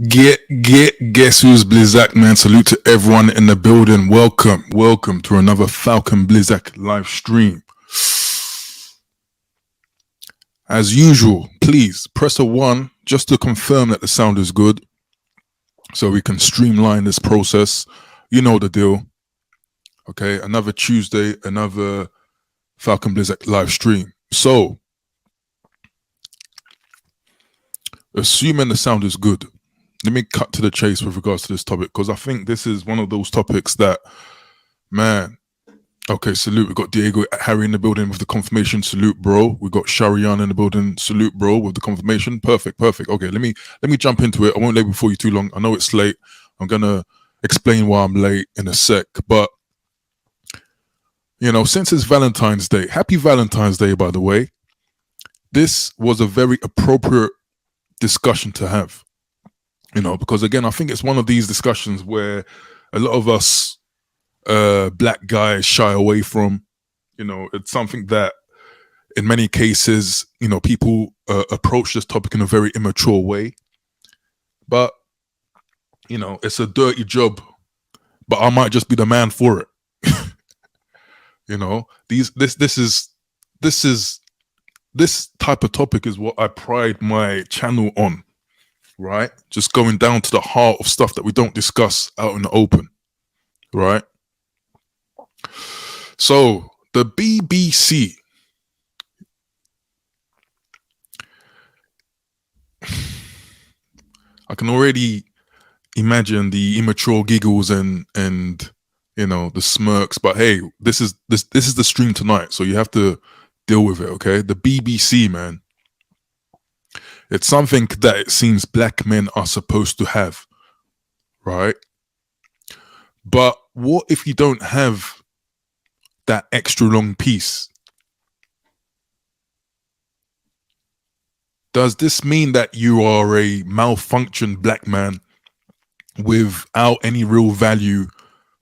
Guess who's Blizzak, man? Salute to everyone in the building. Welcome to another Falcon Blizzak live stream. As usual, please press a 1 just to confirm that the sound is good so we can streamline this process. You know the deal. Okay, another Tuesday, another Falcon Blizzak live stream. So, assuming the sound is good, let me cut to the chase with regards to this topic, because I think this is one of those topics that, man. Okay, salute. We got Diego Harry in the building with the confirmation. Salute, bro. We got Sharian in the building. Salute, bro, with the confirmation. Perfect. Okay, let me jump into it. I won't labor for you too long. I know it's late. I'm gonna explain why I'm late in a sec. But since it's Valentine's Day, happy Valentine's Day, by the way. This was a very appropriate discussion to have. Because again, I think it's one of these discussions where a lot of us black guys shy away from. It's something that in many cases, people approach this topic in a very immature way. But it's a dirty job, but I might just be the man for it. This type of topic is what I pride my channel on, right? Just going down to the heart of stuff that we don't discuss out in the open, right? So the BBC, I can already imagine the immature giggles and the smirks, but hey, this is the stream tonight, so you have to deal with it, okay? The BBC, man, it's something that it seems black men are supposed to have, right? But what if you don't have that extra long piece? Does this mean that you are a malfunctioned black man without any real value,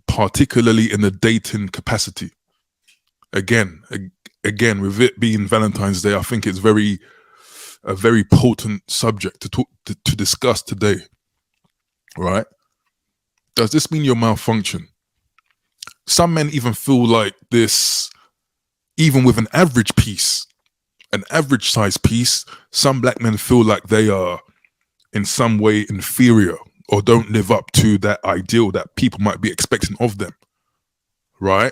particularly in the dating capacity? Again, with it being Valentine's Day, I think it's a very potent subject to discuss today, right? Does this mean you're malfunction? Some men even feel like this, even with an average piece, an average size piece, some black men feel like they are in some way inferior or don't live up to that ideal that people might be expecting of them, right?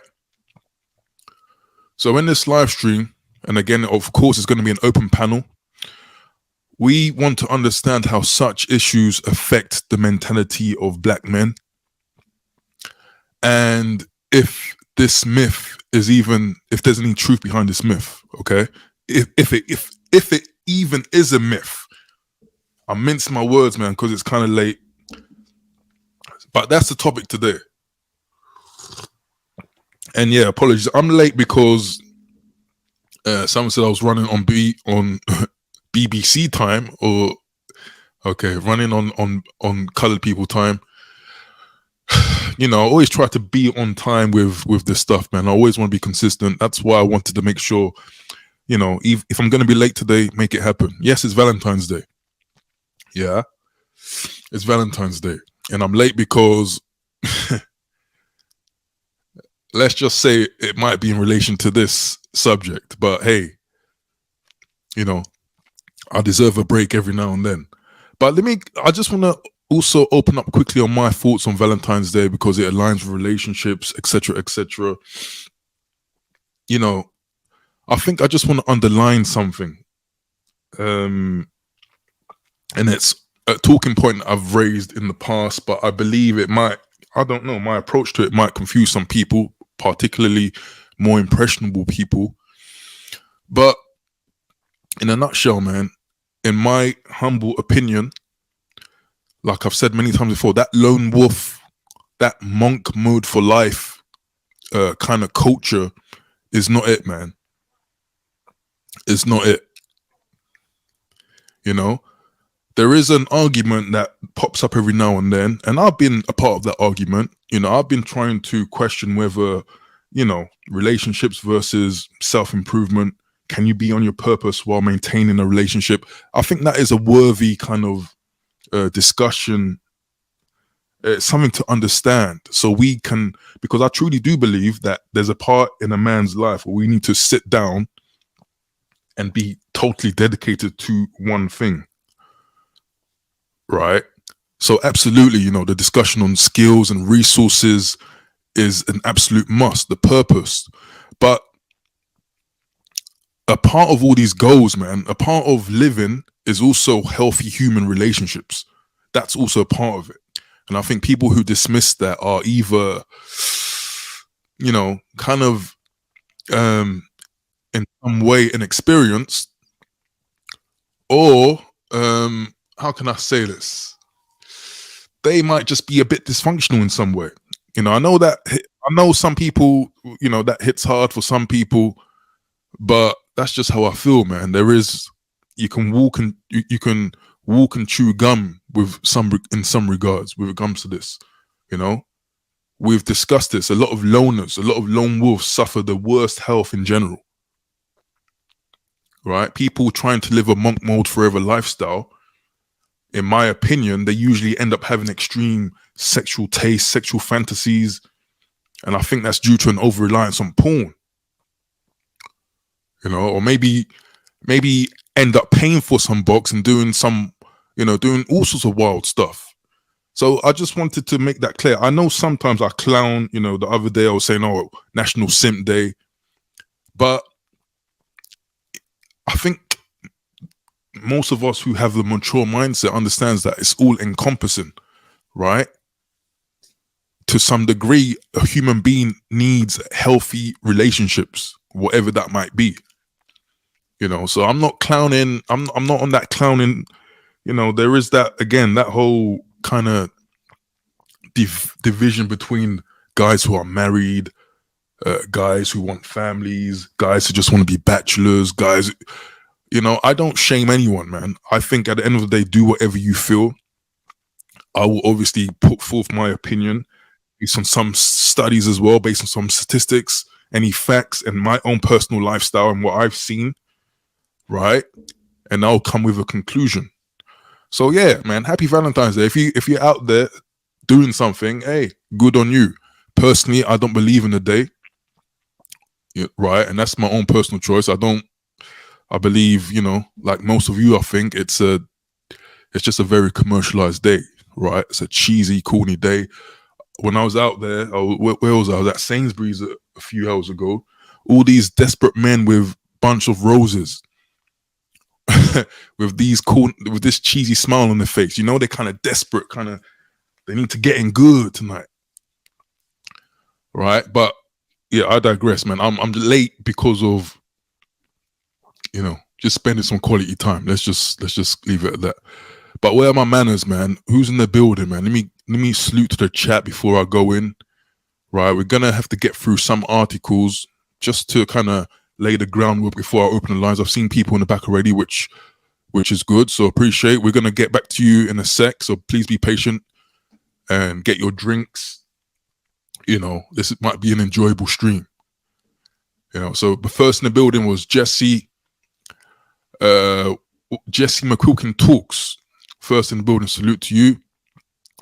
So in this live stream, and again, of course, it's going to be an open panel, we want to understand how such issues affect the mentality of black men, and if this myth is if there's any truth behind this myth, okay? If it even is a myth. I mince my words, man, because it's kind of late. But that's the topic today. And yeah, apologies. I'm late because someone said I was running on BBC time, or running on colored people time. I always try to be on time with this stuff, man. I always want to be consistent. That's why I wanted to make sure, if I'm going to be late today, make it happen. Yes, it's Valentine's Day. Yeah, it's Valentine's Day. And I'm late because, let's just say it might be in relation to this subject. But hey, I deserve a break every now and then. But I just want to also open up quickly on my thoughts on Valentine's Day, because it aligns with relationships, etc., etc. I think I just want to underline something. And it's a talking point I've raised in the past, but I believe it might, I don't know, my approach to it might confuse some people, particularly more impressionable people. But in a nutshell, man, in my humble opinion, like I've said many times before, that lone wolf, that monk mode for life kind of culture is not it, man. It's not it. There is an argument that pops up every now and then, and I've been a part of that argument. I've been trying to question whether, relationships versus self-improvement, can you be on your purpose while maintaining a relationship? I think that is a worthy kind of discussion, something to understand, so we can, because I truly do believe that there's a part in a man's life where we need to sit down and be totally dedicated to one thing, right? So absolutely, the discussion on skills and resources is an absolute must, the purpose. But a part of all these goals, man, a part of living is also healthy human relationships. That's also a part of it. And I think people who dismiss that are either, kind of in some way inexperienced, or how can I say this? They might just be a bit dysfunctional in some way. I know some people, that hits hard for some people, but that's just how I feel, man. You can walk and chew gum in some regards when it comes to this. We've discussed this. A lot of loners, a lot of lone wolves suffer the worst health in general. Right? People trying to live a monk mode forever lifestyle, in my opinion, they usually end up having extreme sexual tastes, sexual fantasies. And I think that's due to an over-reliance on porn. Or maybe end up paying for some box and doing doing all sorts of wild stuff. So I just wanted to make that clear. I know sometimes I clown, the other day I was saying, oh, National Simp Day. But I think most of us who have the mature mindset understands that it's all encompassing, right? To some degree, a human being needs healthy relationships, whatever that might be. So I'm not clowning. I'm not on that clowning. There is that, again, that whole kind of division between guys who are married, guys who want families, guys who just want to be bachelors, guys. I don't shame anyone, man. I think at the end of the day, do whatever you feel. I will obviously put forth my opinion based on some studies as well, based on some statistics, any facts, and my own personal lifestyle and what I've seen, right? And I'll come with a conclusion. So yeah, man, happy Valentine's Day. If you're out there doing something, hey, good on you. Personally, I don't believe in the day, right? And that's my own personal choice. I believe, like most of you, I think it's just a very commercialized day, right? It's a cheesy, corny day. When I was out there, where was I? I was at Sainsbury's a few hours ago. All these desperate men with bunch of roses, with this cheesy smile on their face. They're kind of desperate, they need to get in good tonight, right? But yeah, I digress, man. I'm late because of just spending some quality time. Let's just leave it at that. But where are my manners, man? Who's in the building, man? Let me salute to the chat before I go in. Right, we're gonna have to get through some articles just to kind of lay the groundwork before I open the lines. I've seen people in the back already, which is good. So appreciate. We're gonna get back to you in a sec. So please be patient and get your drinks. This might be an enjoyable stream. So the first in the building was Jesse McQuilkin Talks. First in the building, salute to you.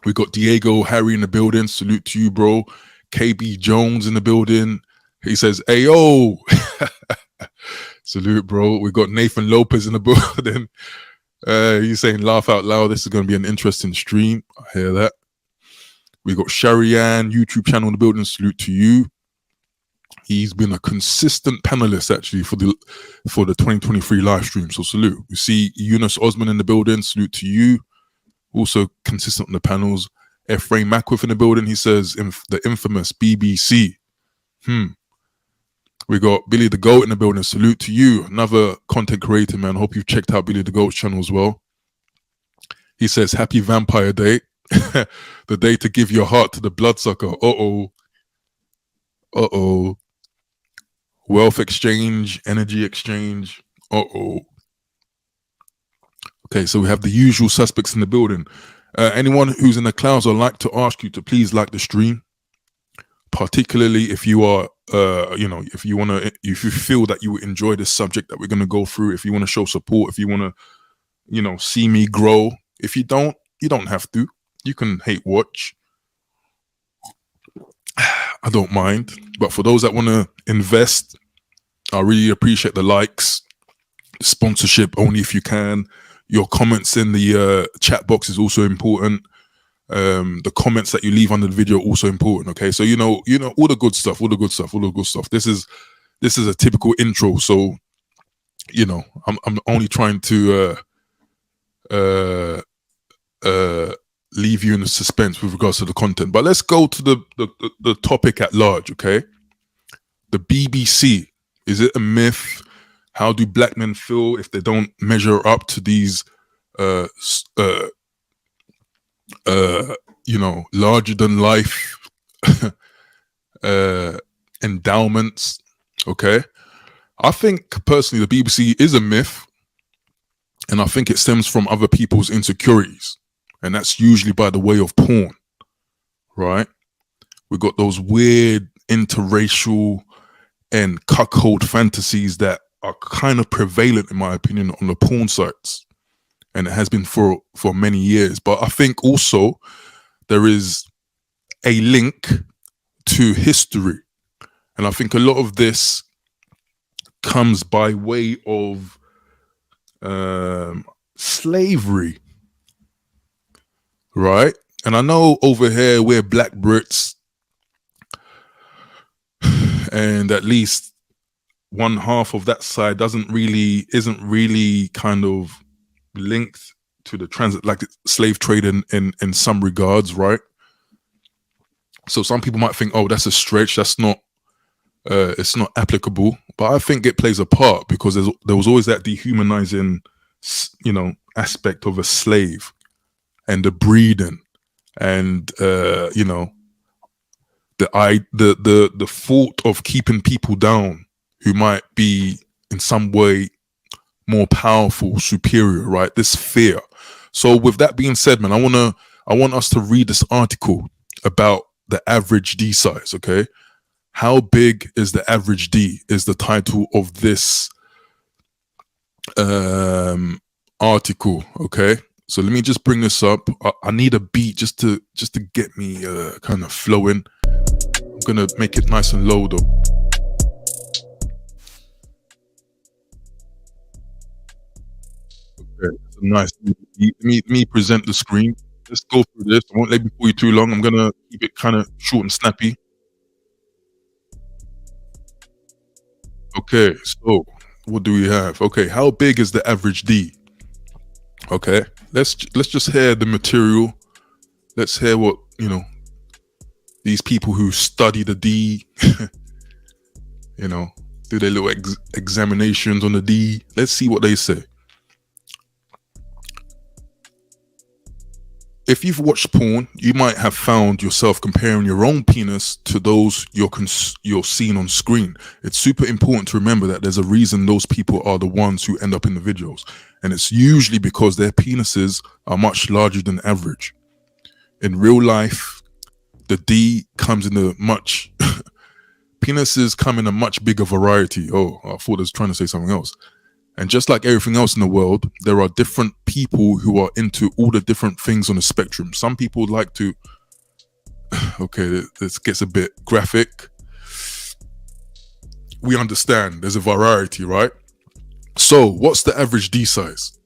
We got Diego Harry in the building, salute to you, bro. KB Jones in the building. He says, "Ayo." Salute, bro. We got Nathan Lopez in the building. He's saying, "Laugh out loud. This is going to be an interesting stream." I hear that. We got Sharian, YouTube channel in the building. Salute to you. He's been a consistent panelist actually for the 2023 live stream. So salute. We see Eunice Osman in the building. Salute to you. Also consistent on the panels. Ephraim Mackwith in the building. He says, the infamous BBC. We got Billy the Goat in the building. Salute to you. Another content creator, man. Hope you've checked out Billy the Goat's channel as well. He says, happy Vampire Day. The day to give your heart to the bloodsucker. Uh-oh. Wealth exchange, energy exchange. Okay, so we have the usual suspects in the building. Anyone who's in the clouds, I'd like to ask you to please like the stream, particularly if you are, if you feel that you enjoy this subject that we're going to go through, if you want to show support, if you want to, see me grow. If you don't, You don't have to. You can hate watch. I don't mind. But for those that want to invest, I really appreciate the likes, sponsorship only if you can. Your comments in the chat box is also important. The comments that you leave under the video are also important. Okay, so you know all the good stuff, all the good stuff, all the good stuff. This is a typical intro, so I'm only trying to leave you in suspense with regards to the content. But let's go to the topic at large. Okay, the BBC, is it a myth? How do black men feel if they don't measure up to these larger than life endowments? Okay, I think personally the BBC is a myth, and I think it stems from other people's insecurities, and that's usually by the way of porn, right? We got those weird interracial and cuckold fantasies that are kind of prevalent, in my opinion, on the porn sites, and it has been for many years. But I think also there is a link to history, and I think a lot of this comes by way of slavery, right? And I know over here we're black Brits, and at least one half of that side isn't really kind of linked to the transatlantic slave trade in some regards, right? So some people might think, oh, that's a stretch, that's not it's not applicable, but I think it plays a part, because there was always that dehumanizing aspect of a slave and the breeding and the thought of keeping people down who might be in some way more powerful, superior, right? This fear. So with that being said, man, I want us to read this article about the average D size. Okay, how big is the average D is the title of this article. Okay, so let me just bring this up. I need a beat just to get me kind of flowing. I'm gonna make it nice and low though. Okay, that's a nice. Let me present the screen. Let's go through this. I won't let you for you too long. I'm gonna keep it kind of short and snappy. Okay, so what do we have? Okay, how big is the average D? Okay, let's just hear the material. Let's hear what these people who study the D, do their little examinations on the D. Let's see what they say. If you've watched porn, you might have found yourself comparing your own penis to those you're seeing on screen. It's super important to remember that there's a reason those people are the ones who end up in the videos, and it's usually because their penises are much larger than average. In real life, the D comes in a much penises come in a much bigger variety. Oh, I thought I was trying to say something else. And just like everything else in the world, there are different people who are into all the different things on the spectrum. Some people like to, okay, this gets a bit graphic. We understand there's a variety, right? So what's the average D size?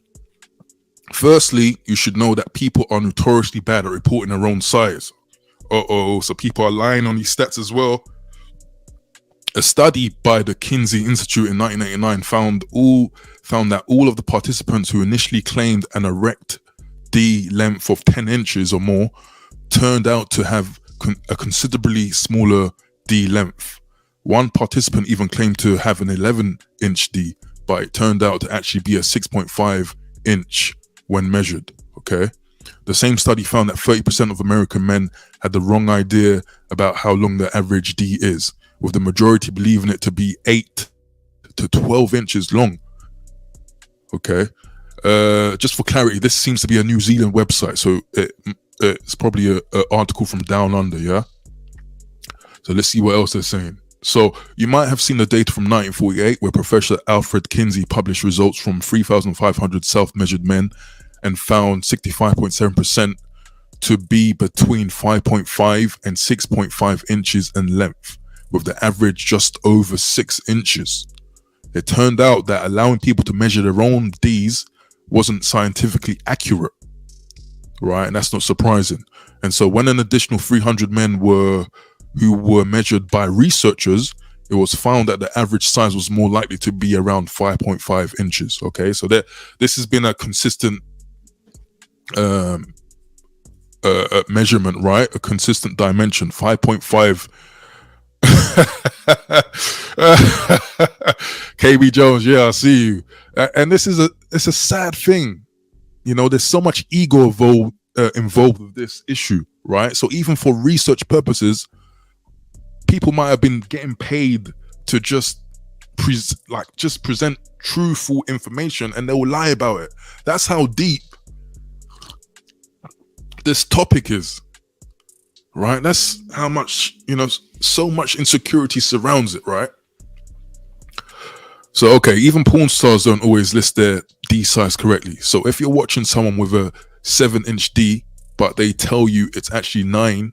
Firstly, you should know that people are notoriously bad at reporting their own size. So people are lying on these stats as well. A study by the Kinsey Institute in 1989 found that all of the participants who initially claimed an erect D length of 10 inches or more turned out to have a considerably smaller D length. One participant even claimed to have an 11-inch D, but it turned out to actually be a 6.5 inch when measured. Okay. The same study found that 30% of American men had the wrong idea about how long the average D is, with the majority believing it to be 8 to 12 inches long. Okay. Just for clarity, this seems to be a New Zealand website, so it's probably an article from down under, yeah? So let's see what else they're saying. So you might have seen the data from 1948, where Professor Alfred Kinsey published results from 3,500 self-measured men and found 65.7% to be between 5.5 and 6.5 inches in length, with the average just over 6 inches. It turned out that allowing people to measure their own Ds wasn't scientifically accurate, right? And that's not surprising. And so when an additional 300 men who were measured by researchers, it was found that the average size was more likely to be around 5.5 inches. Okay, so this has been a consistent measurement, right? A consistent dimension, 5.5. KB Jones, yeah, I see you. And this is it's a sad thing. You know, there's so much ego involved with this issue, right? So even for research purposes, people might have been getting paid to just present truthful information, and they will lie about it. That's how deep this topic is, right? That's how much, so much insecurity surrounds it, right? So, okay, even porn stars don't always list their D size correctly. So if you're watching someone with a 7-inch D, but they tell you it's actually 9,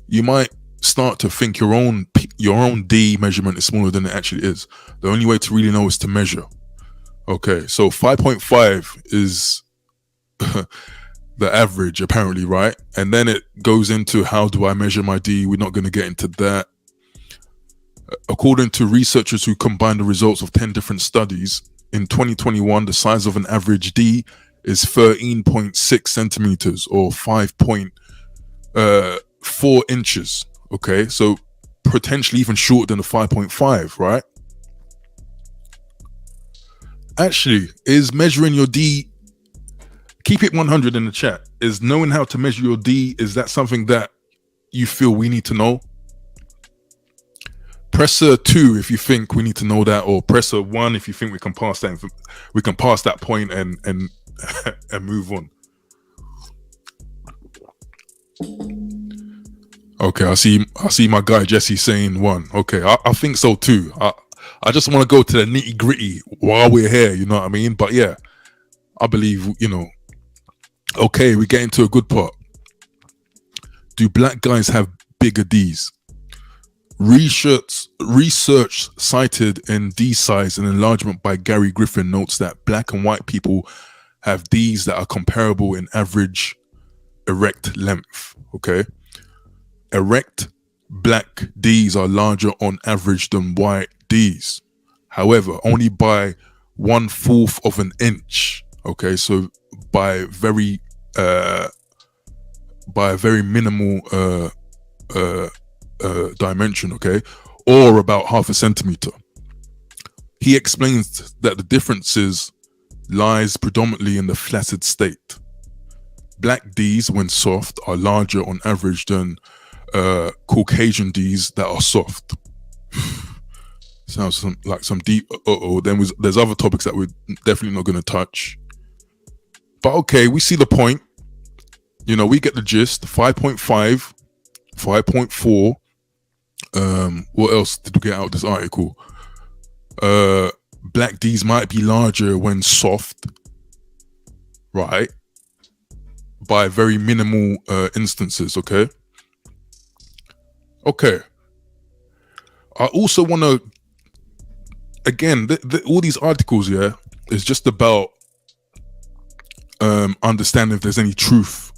you might start to think your own D measurement is smaller than it actually is. The only way to really know is to measure. Okay, so 5.5 is the average, apparently, right? And then it goes into how do I measure my D? We're not going to get into that. According to researchers who combined the results of 10 different studies, in 2021, the size of an average D is 13.6 centimeters or 5.4 inches. Okay, so potentially even shorter than the 5.5, right? Actually, is measuring your D, keep it 100 in the chat, is knowing how to measure your D, is that something that you feel we need to know? Press 2 if you think we need to know that, or press 1 if you think we can pass that point and and move on. Okay, I see my guy Jesse saying 1. Okay, I think so too. I just want to go to the nitty gritty while we're here, you know what I mean? But yeah, I believe, okay, we get into a good part. Do black guys have bigger Ds? Research cited in D size and enlargement by Gary Griffin notes that black and white people have Ds that are comparable in average erect length. Okay, erect black Ds are larger on average than white Ds, however only by 1/4 of an inch. Okay, so by a very minimal dimension, okay, or about 1/2 centimeter. He explains that the differences lies predominantly in the flaccid state. Black Ds, when soft, are larger on average than Caucasian Ds that are soft. Sounds like some deep. Then there's other topics that we're definitely not going to touch. But okay, we see the point. We get the gist. 5.5, 5.4. What else did we get out of this article? Black Ds might be larger when soft, right? By very minimal instances, okay? Okay. I also want to, again, all these articles, yeah, is just about understanding if there's any truth,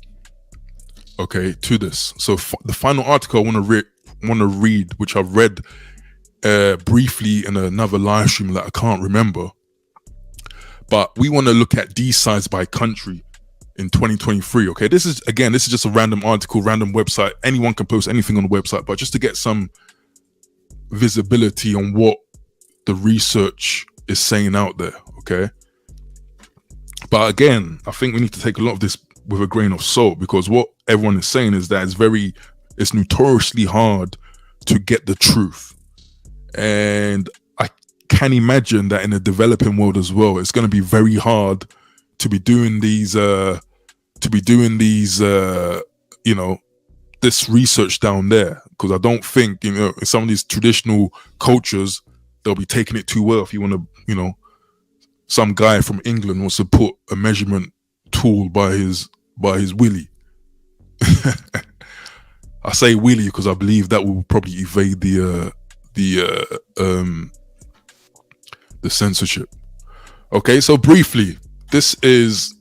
okay, to this. So the final article I want to read, which I've read briefly in another live stream that I can't remember, but we want to look at D size by country in 2023. Okay, this is just a random article, random website. Anyone can post anything on the website, but just to get some visibility on what the research is saying out there. Okay, but again, I think we need to take a lot of this with a grain of salt, because what everyone is saying is that it's notoriously hard to get the truth. And I can imagine that in the developing world as well, it's going to be very hard to be doing these this research down there, because I don't think, in some of these traditional cultures, they'll be taking it too well. If you want to, some guy from England wants to put a measurement tool by his willy. I say willy because I believe that will probably evade the censorship. Okay, so briefly, this is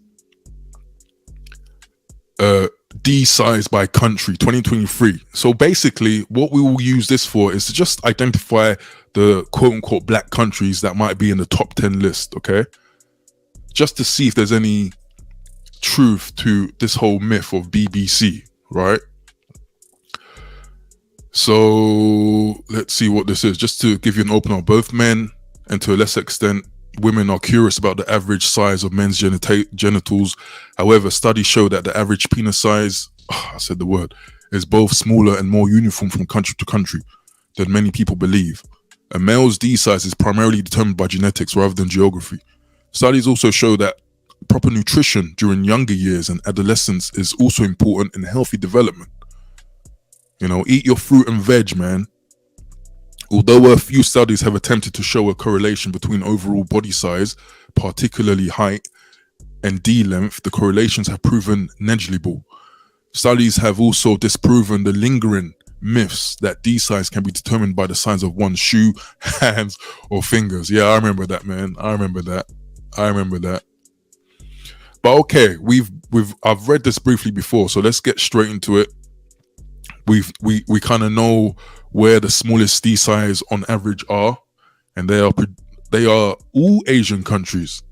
D size by country 2023. So basically, what we will use this for is to just identify the quote unquote black countries that might be in the top 10 list. Okay, just to see if there's any truth to this whole myth of BBC, right? So let's see what this is. Just to give you an opener, both men and to a lesser extent women are curious about the average size of men's genitals. However, studies show that the average penis size, I said the word, is both smaller and more uniform from country to country than many people believe. A male's D size is primarily determined by genetics rather than geography. Studies also show that proper nutrition during younger years and adolescence is also important in healthy development. You know, eat your fruit and veg, man. Although a few studies have attempted to show a correlation between overall body size, particularly height, and D length, the correlations have proven negligible. Studies have also disproven the lingering myths that D size can be determined by the size of one's shoe, hands, or fingers. Yeah, I remember that, man. I remember that. But okay, I've read this briefly before, so let's get straight into it. We kind of know where the smallest D size on average are, and they are all Asian countries.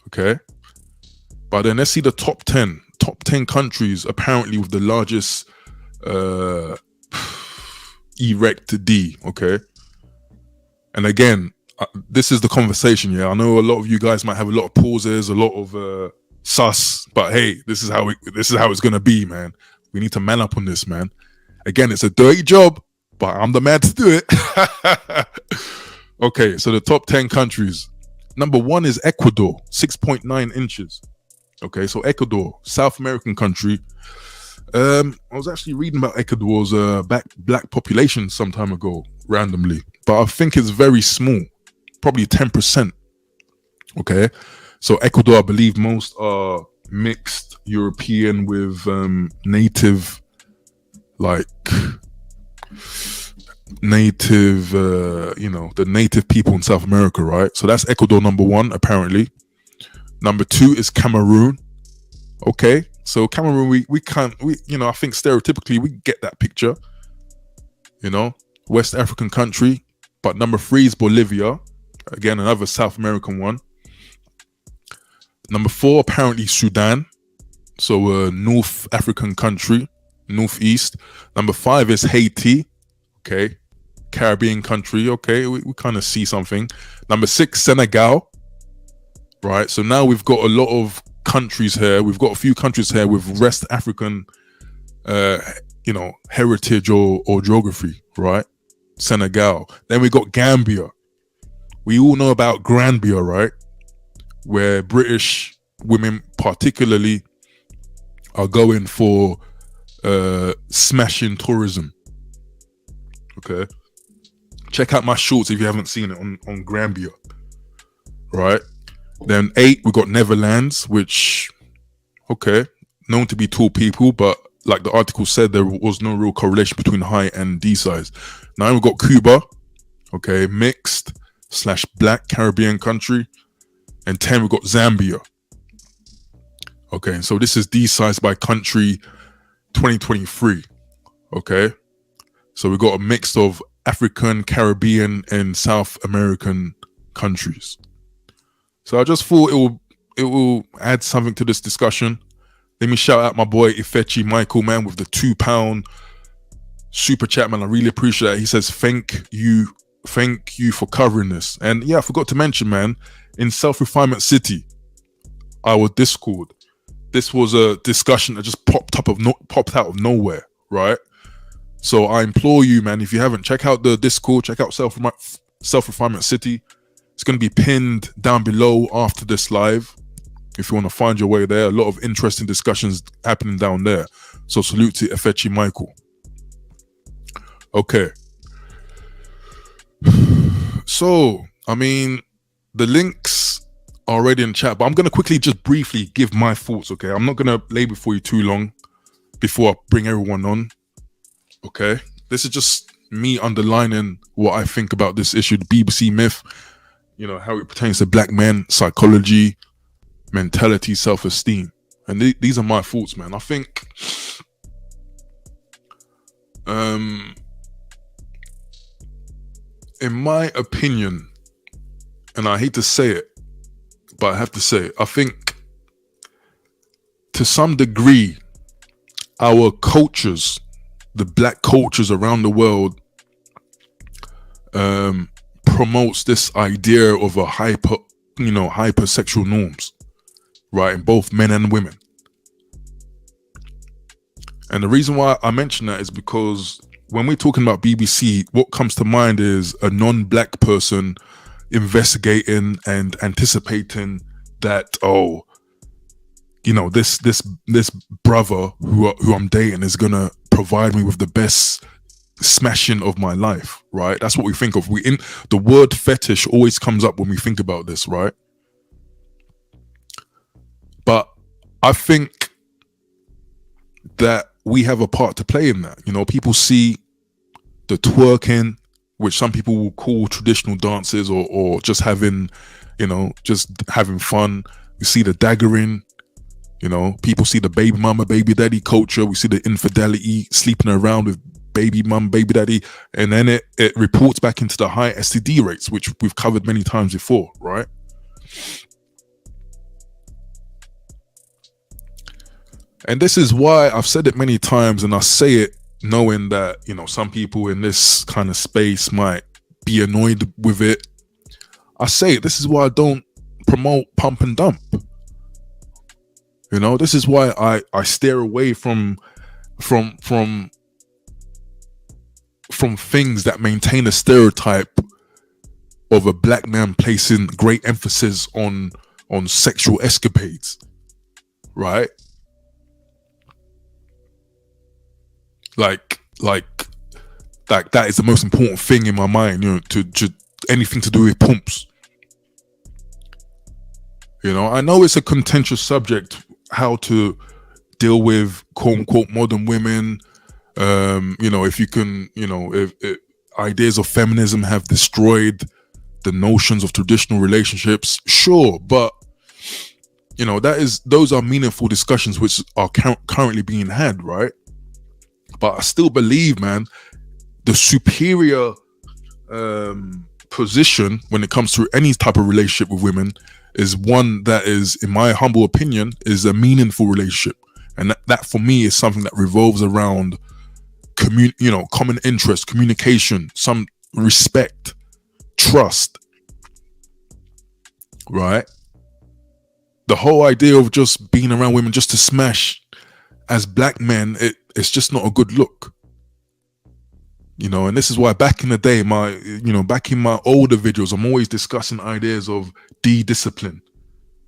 Okay, but then let's see the top 10 countries apparently with the largest erect D. Okay, and again, this is the conversation. Yeah, I know a lot of you guys might have a lot of pauses, a lot of sus, but hey, this is how it's gonna be, man. We need to man up on this, man. Again, it's a dirty job, but I'm the man to do it. Okay, so the top 10 countries. Number 1 is Ecuador, 6.9 inches. Okay, so Ecuador, South American country. I was actually reading about Ecuador's black population some time ago, randomly, but I think it's very small, probably 10%. Okay, so Ecuador, I believe most are mixed European with native, the native people in South America, right? So that's Ecuador, number 1, apparently. Number 2 is Cameroon. Okay, so Cameroon, I think stereotypically we get that picture, West African country. But number 3 is Bolivia, again another South American one. Number 4, apparently Sudan, so a North African country, Northeast. Number 5 is Haiti, okay, Caribbean country. Okay, we kind of see something. Number 6, Senegal, right? So now we've got a lot of countries here. We've got a few countries here with West African, heritage or geography, right? Senegal. Then we got Gambia. We all know about Granbia, right? Where British women particularly are going for smashing tourism. Okay, check out my shorts if you haven't seen it on Granbia, right? Then 8, we got Netherlands, which, okay, known to be tall people, but like the article said, there was no real correlation between height and D size. 9, we got Cuba, okay, mixed / black Caribbean country. And 10, we got Zambia. Okay, so this is D size by country 2023. Okay, so we got a mix of African, Caribbean, and South American countries. So I just thought it will add something to this discussion. Let me shout out my boy Ifechi Michael, man, with the £2 super chat, man. I really appreciate that. He says, thank you for covering this. And yeah, I forgot to mention, man, in Self-Refinement City, our Discord, this was a discussion that just popped out of nowhere, right? So I implore you, man, if you haven't, check out the Discord, check out Self-Refinement City. It's going to be pinned down below after this live. If you want to find your way there, a lot of interesting discussions happening down there. So salute to Ifechi Michael. Okay. So, I mean, the links already in chat, but I'm going to quickly just briefly give my thoughts, okay? I'm not going to lay before you too long before I bring everyone on, okay? This is just me underlining what I think about this issue, the BBC myth, you know, how it pertains to black men, psychology, mentality, self-esteem. And these are my thoughts, man. I think in my opinion, and I hate to say it, but I have to say it, I think to some degree, our cultures, the black cultures around the world, promotes this idea of a hypersexual norms, right, in both men and women. And the reason why I mention that is because when we're talking about BBC, what comes to mind is a non-black person investigating and anticipating that, oh, you know, this brother who I'm dating is gonna provide me with the best smashing of my life, right? That's what we think of. The word fetish always comes up when we think about this, right? But I think that we have a part to play in that. You know, people see the twerking, which some people will call traditional dances, or just having, you know, just having fun. We see the daggering, you know, people see the baby mama, baby daddy culture. We see the infidelity, sleeping around with baby mum, baby daddy, and then it reports back into the high STD rates, which we've covered many times before, right? And this is why I've said it many times, and I say it knowing that, you know, some people in this kind of space might be annoyed with it. I say it, this is why I don't promote pump and dump. You know, this is why I steer away from things that maintain a stereotype of a black man placing great emphasis on sexual escapades, right? Like that is the most important thing in my mind, you know, to anything to do with pumps. You know, I know it's a contentious subject, how to deal with quote unquote modern women. You know, if you can, you know, if ideas of feminism have destroyed the notions of traditional relationships, sure, but you know, those are meaningful discussions which are currently being had, right? But I still believe, man, the superior position when it comes to any type of relationship with women is one that is, in my humble opinion, is a meaningful relationship. And that for me is something that revolves around common interest, communication, some respect, trust, right? The whole idea of just being around women just to smash, as black men, it's just not a good look. You know, and this is why back in the day, back in my older videos, I'm always discussing ideas of de-discipline.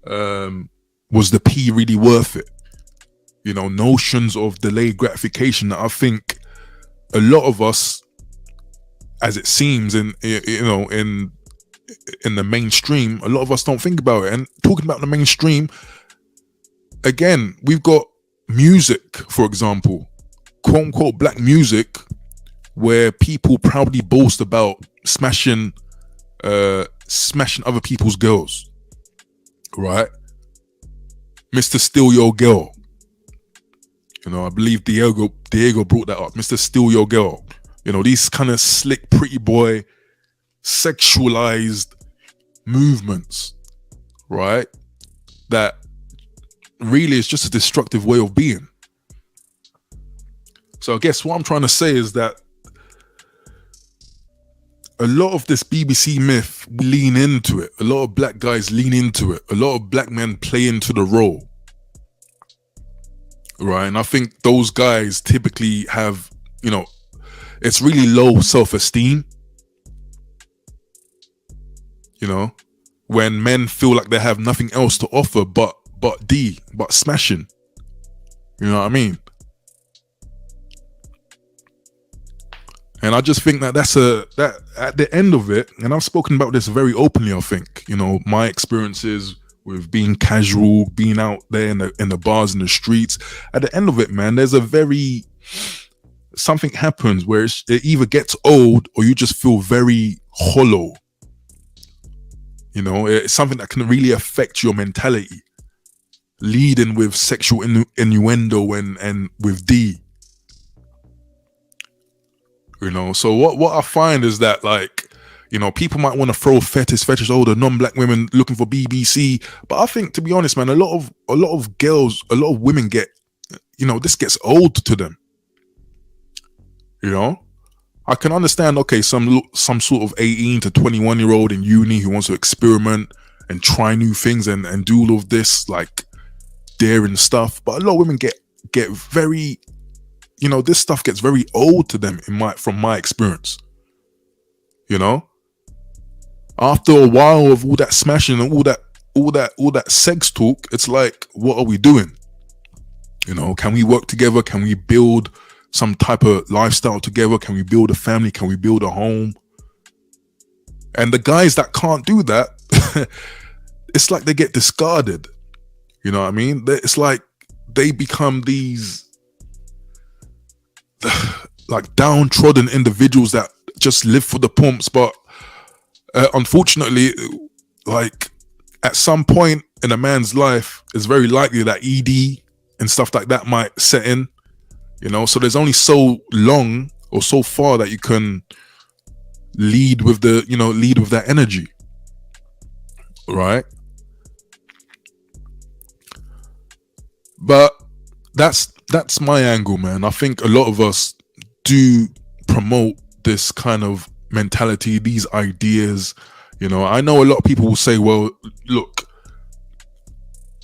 Was the P really worth it? You know, notions of delayed gratification that I think a lot of us, as it seems in the mainstream, a lot of us don't think about it. And talking about the mainstream, again, we've got music, for example, quote unquote black music, where people proudly boast about smashing other people's girls, right? Mr. Steal Your Girl. You know, I believe Diego brought that up. Mr. Steal Your Girl. You know, these kind of slick, pretty boy, sexualized movements, right? That really is just a destructive way of being. So I guess what I'm trying to say is that a lot of this BBC myth, we lean into it. A lot of black guys lean into it. A lot of black men play into the role. Right? And I think those guys typically have, you know, it's really low self-esteem. You know, when men feel like they have nothing else to offer but smashing. You know what I mean? And I just think that that at the end of it, and I've spoken about this very openly, I think, you know, my experiences with being casual, being out there in the bars, in the streets. At the end of it, man, there's something happens where it either gets old or you just feel very hollow. You know, it's something that can really affect your mentality, leading with sexual innuendo and with D. You know, so what I find is that, like, you know, people might want to throw fetish, oh, the non-black women looking for BBC, but I think, to be honest, man, a lot of girls, a lot of women get, you know, this gets old to them. You know, I can understand, okay, some sort of 18 to 21-year-old in uni who wants to experiment and try new things and do all of this, like, daring stuff, but a lot of women get very, you know, this stuff gets very old to them from my experience. You know, after a while of all that smashing and all that sex talk, it's like, what are we doing? You know, can we work together? Can we build some type of lifestyle together? Can we build a family? Can we build a home? And the guys that can't do that, it's like they get discarded. You know what I mean? It's like they become these like downtrodden individuals that just live for the pumps. But unfortunately, like, at some point in a man's life, it's very likely that ED and stuff like that might set in. You know, so there's only so long or so far that you can lead with that energy, right? But that's my angle, man. I think a lot of us do promote this kind of mentality, these ideas. You know, I know a lot of people will say, well, look,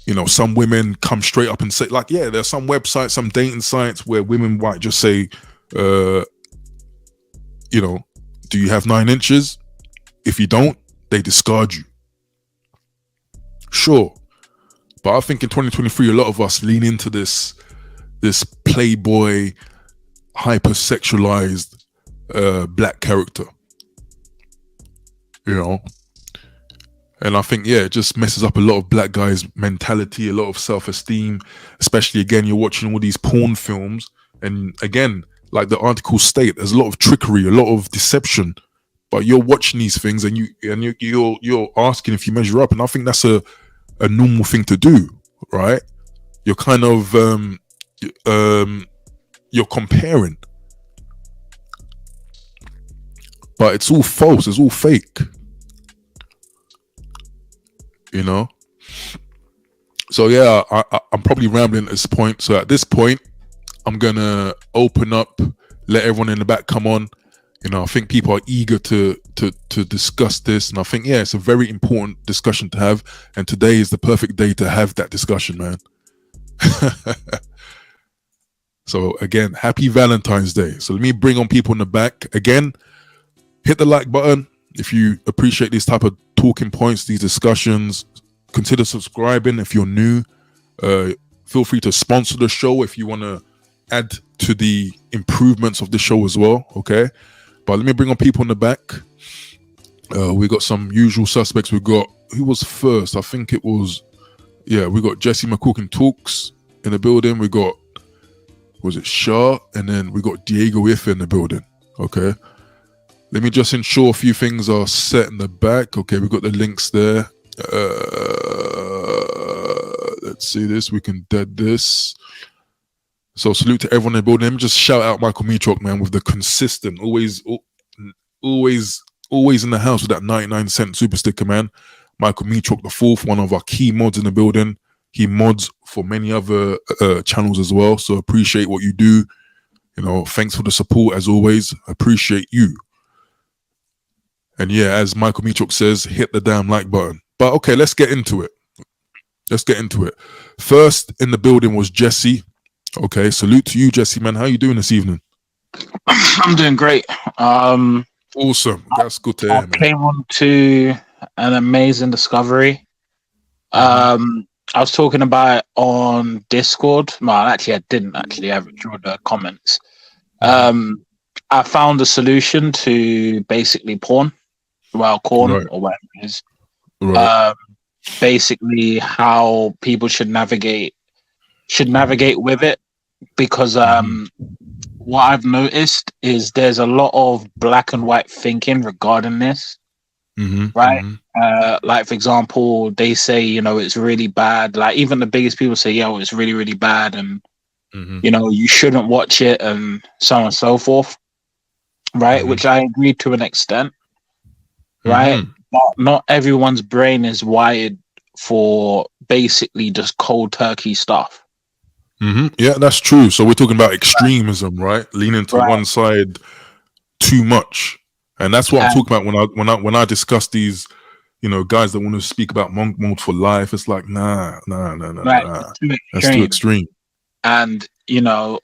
you know, some women come straight up and say, like, yeah, there's some websites, some dating sites where women might just say, you know, do you have 9 inches? If you don't, they discard you. Sure. But I think in 2023, a lot of us lean into this playboy, hypersexualized black character. You know? And I think, yeah, it just messes up a lot of black guys' mentality, a lot of self-esteem, especially, again, you're watching all these porn films. And again, like the article state, there's a lot of trickery, a lot of deception. But you're watching these things and you're asking if you measure up. And I think that's a normal thing to do, right? You're kind of you're comparing, but it's all false, it's all fake, you know. So yeah, I'm probably rambling at this point. So at this point, I'm gonna open up, let everyone in the back come on. You know, I think people are eager to discuss this, and I think, yeah, it's a very important discussion to have, and today is the perfect day to have that discussion, man. So again, happy Valentine's Day. So let me bring on people in the back. Again, hit the like button if you appreciate these type of talking points, these discussions. Consider subscribing if you're new. Feel free to sponsor the show if you want to add to the improvements of the show as well, okay? But let me bring on people in the back. We got some usual suspects. We got, who was first? I think it was, yeah, we got Jesse McCook Talks in the building. We got, was it Shah? And then we got Diego Ife in the building, okay? Let me just ensure a few things are set in the back. Okay, we got the links there. Let's see this. We can dead this. So salute to everyone in the building. Let me just shout out Michael Meachrock, man, with the consistent, always in the house with that 99-cent super sticker, man. Michael Meachrock the fourth, one of our key mods in the building. He mods for many other channels as well. So appreciate what you do. You know, thanks for the support as always. Appreciate you. And yeah, as Michael Meachrock says, hit the damn like button. But okay, let's get into it. First in the building was Jesse. Okay, salute to you, Jesse, man. How you doing this evening? I'm doing great. Awesome. That's good to hear, man. I came on to an amazing discovery. I was talking about it on Discord. Well, actually, I didn't actually. I withdrew the comments. I found a solution to basically porn, corn, right, or whatever it is. Right. basically how people should navigate with it, because what I've noticed is there's a lot of black and white thinking regarding this, right? Like, for example, they say, you know, it's really bad. Like, even the biggest people say, yo, it's really, really bad, and you know, you shouldn't watch it, and so on and so forth, right? Which I agree to an extent, right? But not everyone's brain is wired for basically just cold turkey stuff. Yeah, that's true. So we're talking about extremism, right? Leaning to one side too much, and that's what I'm talking about when I discuss these, you know, guys that want to speak about monk for life. It's like nah. That's too extreme. And you know,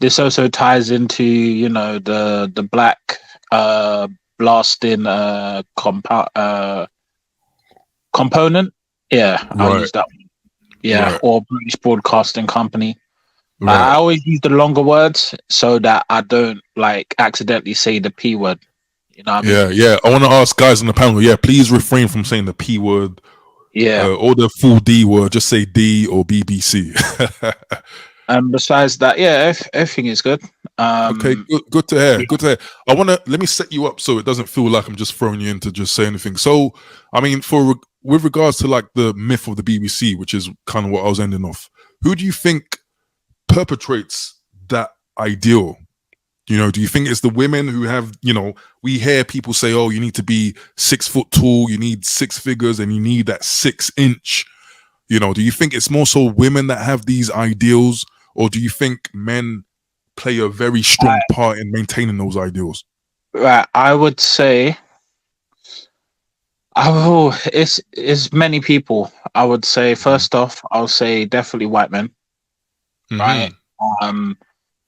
this also ties into, you know, the black blasting component. Yeah, I'll use that one. Yeah, or British Broadcasting Company. I always use the longer words so that I don't like accidentally say the P word. You know what I mean? Yeah. I want to ask guys on the panel. Yeah, please refrain from saying the P word. Yeah, or the full D word. Just say D or BBC. and besides that, yeah, everything is good. Okay, good to hear. Good to hear. Let me set you up so it doesn't feel like I'm just throwing you in to just say anything. So, I mean, with regards to like the myth of the BBC, which is kind of what I was ending off, who do you think perpetrates that ideal? You know, do you think it's the women who have, you know, we hear people say, oh, you need to be 6 foot tall, you need 6 figures, and you need that 6-inch. You know, do you think it's more so women that have these ideals, or do you think men play a very strong part in maintaining those ideals? Right, I would say, it's many people. I would say, first off, I'll say definitely white men, right?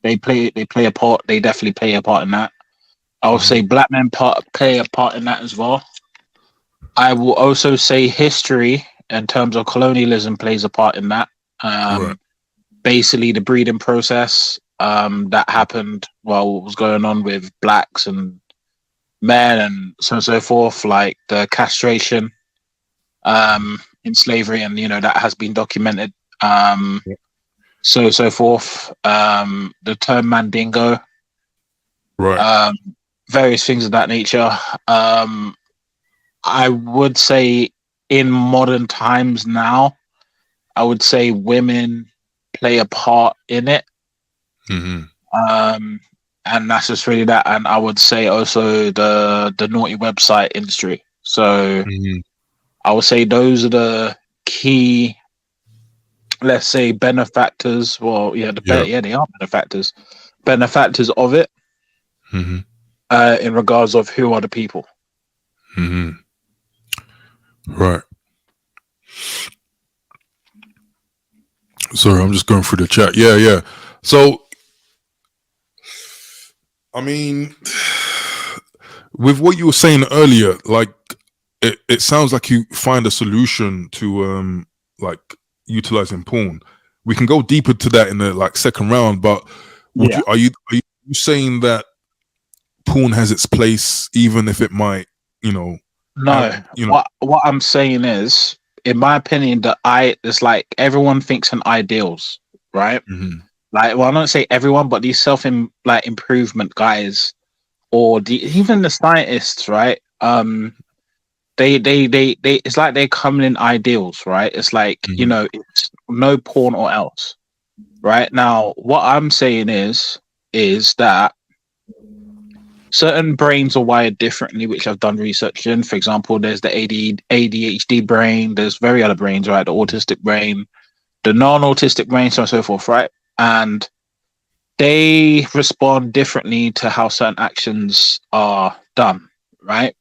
They play a part. They definitely play a part in that. I'll say black men play a part in that as well. I will also say history in terms of colonialism plays a part in that. Basically, the breeding process that happened while what was going on with blacks and men and so on and so forth, like the castration in slavery, and you know that has been documented. So forth. The term mandingo, various things of that nature. I would say in modern times now, I would say women play a part in it. And that's just really that. And I would say also the naughty website industry. So I would say those are the key, let's say, benefactors. Well, yeah, they are benefactors of it. In regards of who are the people. Right. Sorry, I'm just going through the chat. Yeah. So, I mean, with what you were saying earlier, like it sounds like you find a solution to like utilizing porn. We can go deeper to that in the like second round, but are you saying that porn has its place, even if it might, you know? No, what I'm saying is, in my opinion, it's like everyone thinks in ideals, right? Like, well, I don't say everyone, but these improvement guys, or even the scientists, right? They it's like they're coming in ideals, right? It's like, you know, it's no porn or else, right? Now, what I'm saying is that certain brains are wired differently, which I've done research in. For example, there's the ADHD brain, there's very other brains, right? The autistic brain, the non-autistic brain, so on and so forth, right? And they respond differently to how certain actions are done, right?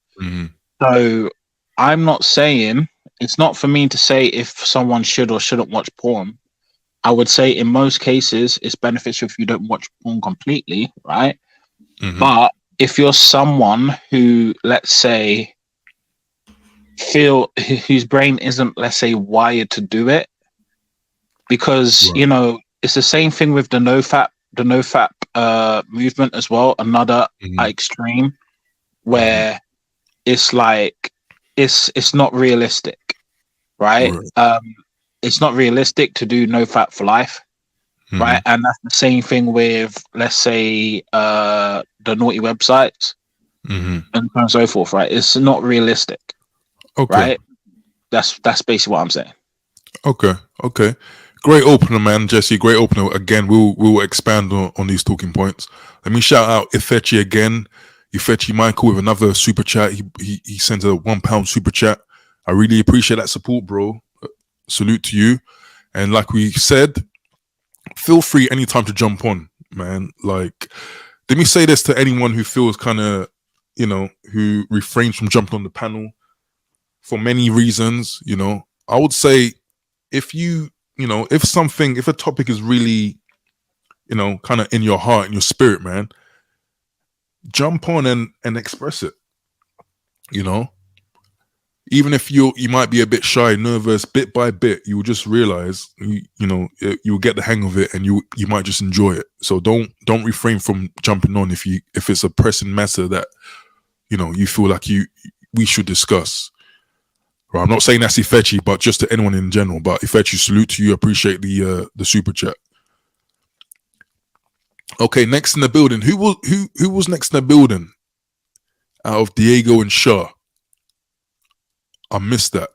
So I'm not saying, it's not for me to say if someone should or shouldn't watch porn. I would say in most cases, it's beneficial if you don't watch porn completely, right? But if you're someone who, let's say, whose brain isn't, let's say, wired to do it, because you know, it's the same thing with the NoFap movement as well. Another extreme where it's like it's not realistic, right? Right. It's not realistic to do no fap for life, right? Mhm. And that's the same thing with, let's say, the naughty websites Mhm. and so on and so forth, right? It's not realistic, Okay. right? That's basically what I'm saying. Okay. Okay. Great opener, man, Jesse. Great opener. Again, we'll expand on these talking points. Let me shout out Ifechi again. Ifechi Michael with another super chat. He sends a £1 super chat. I really appreciate that support, bro. Salute to you. And like we said, feel free anytime to jump on, man. Like, let me say this to anyone who feels kind of, who refrains from jumping on the panel for many reasons. I would say if if a topic is really, kind of in your heart and your spirit, man, jump on and express it. You know, even if you might be a bit shy, nervous, bit by bit, you will just realize you'll get the hang of it, and you might just enjoy it. So don't refrain from jumping on if it's a pressing matter that you feel like we should discuss. Right, I'm not saying that's Ifechi, but just to anyone in general. But Ifechi, salute to you. Appreciate the super chat. Okay, next in the building. Who was next in the building? Out of Diego and Shaw. I missed that.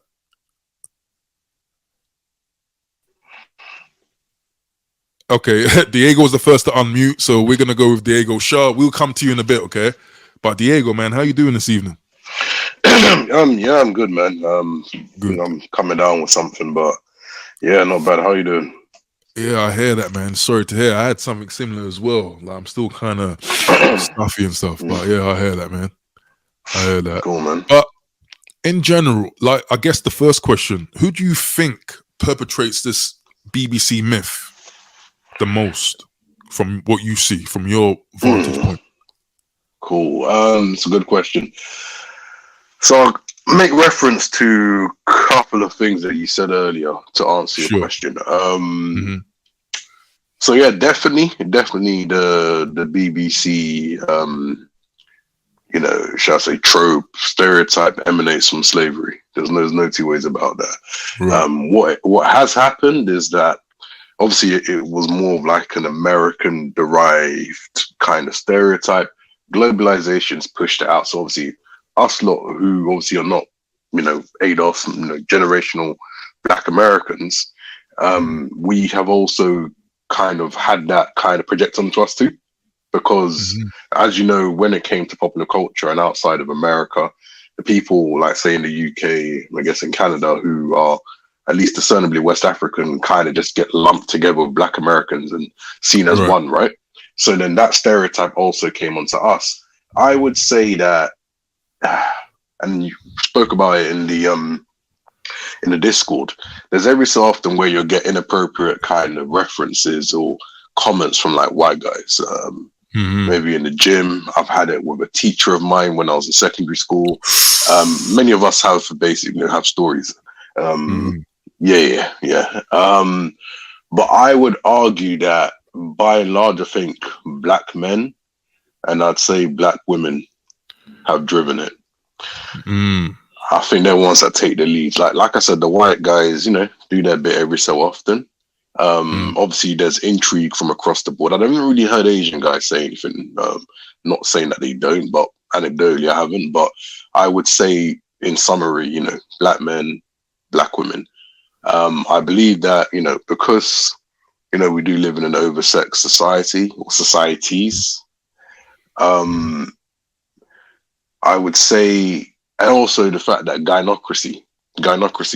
Okay, Diego was the first to unmute, so we're gonna go with Diego. Shaw, we'll come to you in a bit, okay? But Diego, man, how you doing this evening? Yeah, I'm good, man. Good. I'm coming down with something, but yeah, not bad. How you doing? Yeah, I hear that, man. Sorry to hear. I had something similar as well. Like, I'm still kind of stuffy and stuff, but yeah, I hear that, man. I hear that. Cool, man. But in general, like, I guess the first question: who do you think perpetrates this BBC myth the most, from what you see, from your vantage point? Cool. It's a good question. So I'll make reference to a couple of things that you said earlier to answer your Sure. question. Mhm. So yeah, definitely the BBC, shall I say, trope, stereotype emanates from slavery. There's no two ways about that. Right. What has happened is that obviously it was more of like an American derived kind of stereotype. Globalization's pushed it out. So obviously us lot who obviously are not, ADOS, generational Black Americans, we have also kind of had that kind of project onto us too. Because Mhm. as you know, when it came to popular culture and outside of America, the people like say in the UK, I guess in Canada, who are at least discernibly West African, kind of just get lumped together with Black Americans and seen as Right. one, right? So then that stereotype also came onto us. I would say that, and you spoke about it in the Discord. There's every so often where you'll get inappropriate kind of references or comments from like white guys. Maybe in the gym. I've had it with a teacher of mine when I was in secondary school. Many of us have basically have stories. Yeah. But I would argue that by and large, I think Black men and I'd say Black women have driven it. I think they're ones that take the lead. Like I said, the white guys, do their bit every so often. Obviously, there's intrigue from across the board. I haven't really heard Asian guys say anything. Not saying that they don't, but anecdotally, I haven't. But I would say, in summary, Black men, Black women. I believe that because we do live in an oversexed society or societies. I would say, and also the fact that gynocracy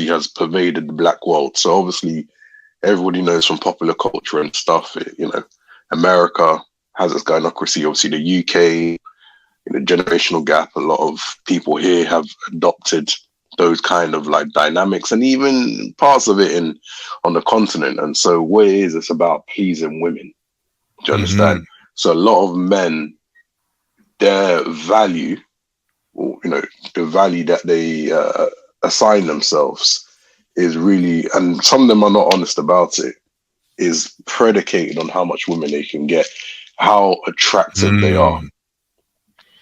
has pervaded the Black world. So obviously, everybody knows from popular culture and stuff, America has its gynocracy. Obviously, the UK, generational gap. A lot of people here have adopted those kind of like dynamics, and even parts of it on the continent. And so, what it is, it's about pleasing women. Do you understand? So, a lot of men, their value, or the value that they assign themselves is really, and some of them are not honest about it, is predicated on how much women they can get, how attractive they are.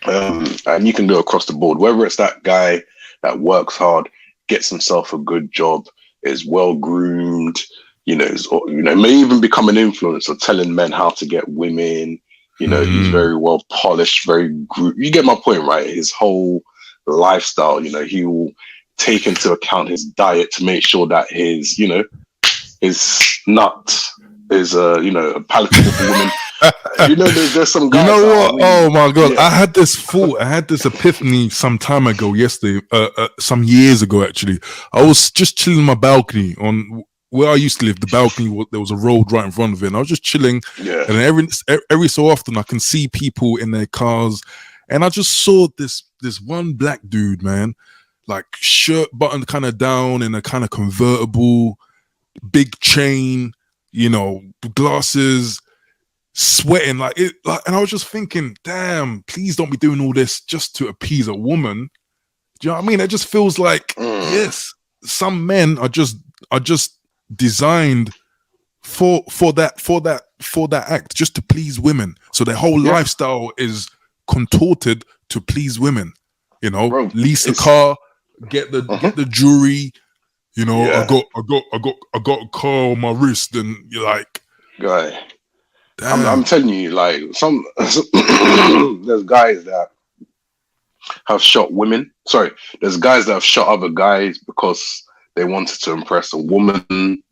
And you can do it across the board, whether it's that guy that works hard, gets himself a good job, is well groomed, may even become an influencer, telling men how to get women. He's very well polished, you get my point, right? His whole lifestyle, he will take into account his diet to make sure that his nut is palatable for women. There's some guys. You know what? Really, oh my god! Yeah. I had this epiphany some time ago. Yesterday, some years ago, actually. I was just chilling on my balcony on where I used to live. The balcony, there was a road right in front of it, and I was just chilling. Yeah. And every so often, I can see people in their cars, and I just saw this one black dude, man, like shirt button kind of down in a kind of convertible, big chain, glasses. Sweating and I was just thinking, damn, please don't be doing all this just to appease a woman. Do you know what I mean? It just feels like yes, some men are just designed for that act, just to please women. So their whole lifestyle is contorted to please women. Bro, lease a car, get the jewelry. I got a car on my wrist, and you're like, guy. I'm telling you, like there's guys that have shot women. Sorry, there's guys that have shot other guys because they wanted to impress a woman.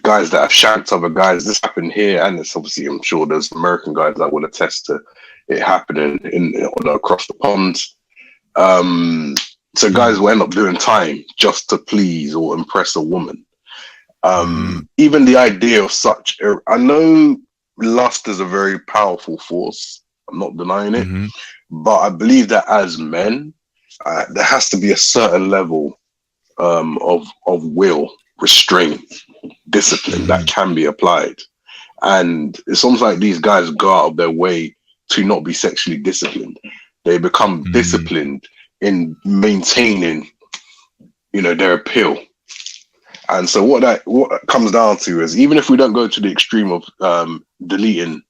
Guys that have shanked other guys. This happened here, and it's obviously, I'm sure there's American guys that will attest to it happening across the pond. So guys will end up doing time just to please or impress a woman. Even the idea of such, I know lust is a very powerful force. I'm not denying it, but I believe that as men, there has to be a certain level of will, restraint, discipline that can be applied. And it's almost like these guys go out of their way to not be sexually disciplined. They become disciplined in maintaining, their appeal. And so what it comes down to is, even if we don't go to the extreme of deleting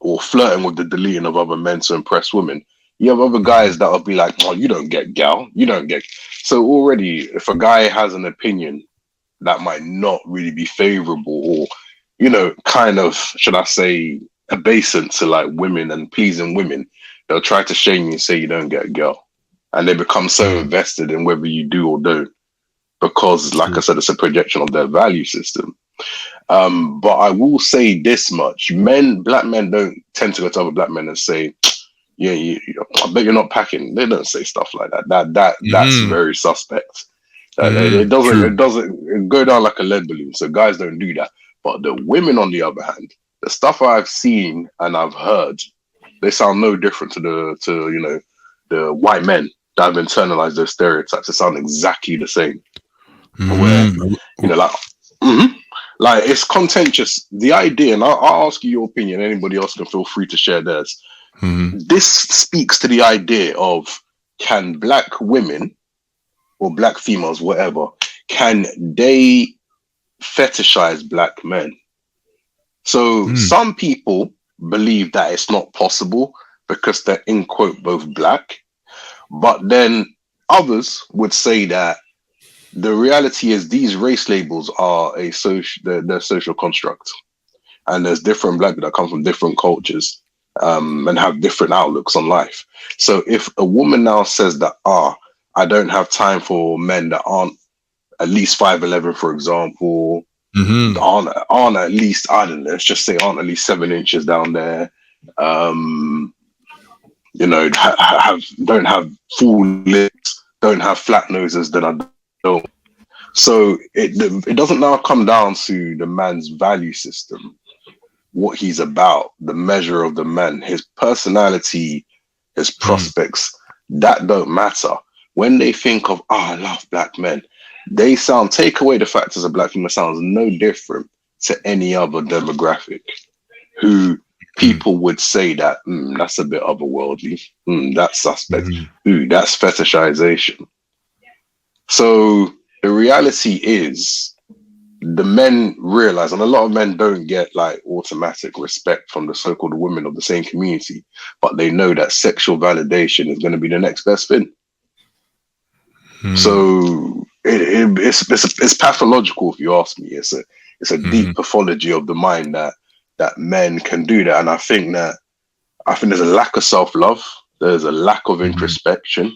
or flirting with the deleting of other men to impress women, you have other guys that will be like, oh, you don't get gal, you don't get. So already, if a guy has an opinion that might not really be favorable or, kind of, should I say, abasent to like women and pleasing women, they'll try to shame you and say you don't get a girl. And they become so invested in whether you do or don't, because, like I said, it's a projection of their value system. But I will say this much: black men don't tend to go to other black men and say, "Yeah, I bet you're not packing." They don't say stuff like that. That's very suspect. It doesn't go down like a lead balloon. So guys don't do that. But the women, on the other hand, the stuff I've seen and I've heard, they sound no different to the white men that have internalized those stereotypes. They sound exactly the same. Where like it's contentious. The idea, and I'll ask you your opinion. Anybody else can feel free to share theirs. This speaks to the idea of, can black women or black females, whatever, can they fetishize black men? So some people believe that it's not possible because they're in quote both black, but then others would say that the reality is these race labels are they're social construct, and there's different black people that come from different cultures and have different outlooks on life. So if a woman now says that, I don't have time for men that aren't at least 5'11", for example, aren't at least, I don't know, let's just say aren't at least 7 inches down there, don't have full lips, don't have flat noses, then I don't. So it doesn't now come down to the man's value system, what he's about, the measure of the man, his personality, his prospects, that don't matter. When they think of, I love black men, they take away the fact as a black female sounds no different to any other demographic who people would say that, that's a bit otherworldly, that's suspect, that's fetishization. So the reality is, the men realize, and a lot of men don't get like automatic respect from the so-called women of the same community, but they know that sexual validation is going to be the next best thing. So it's pathological, if you ask me. It's a deep pathology of the mind that men can do that, and I think there's a lack of self-love. There's a lack of introspection,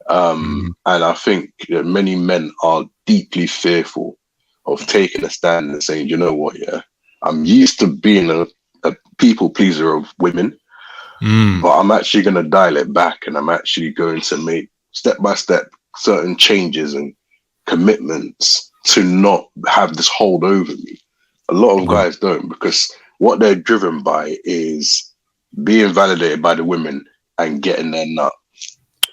and I think that many men are deeply fearful of taking a stand and saying, you know what, yeah, I'm used to being a people pleaser of women, but I'm actually going to dial it back, and I'm actually going to make step by step certain changes and commitments to not have this hold over me. A lot of guys don't, because what they're driven by is being validated by the women and getting their nut.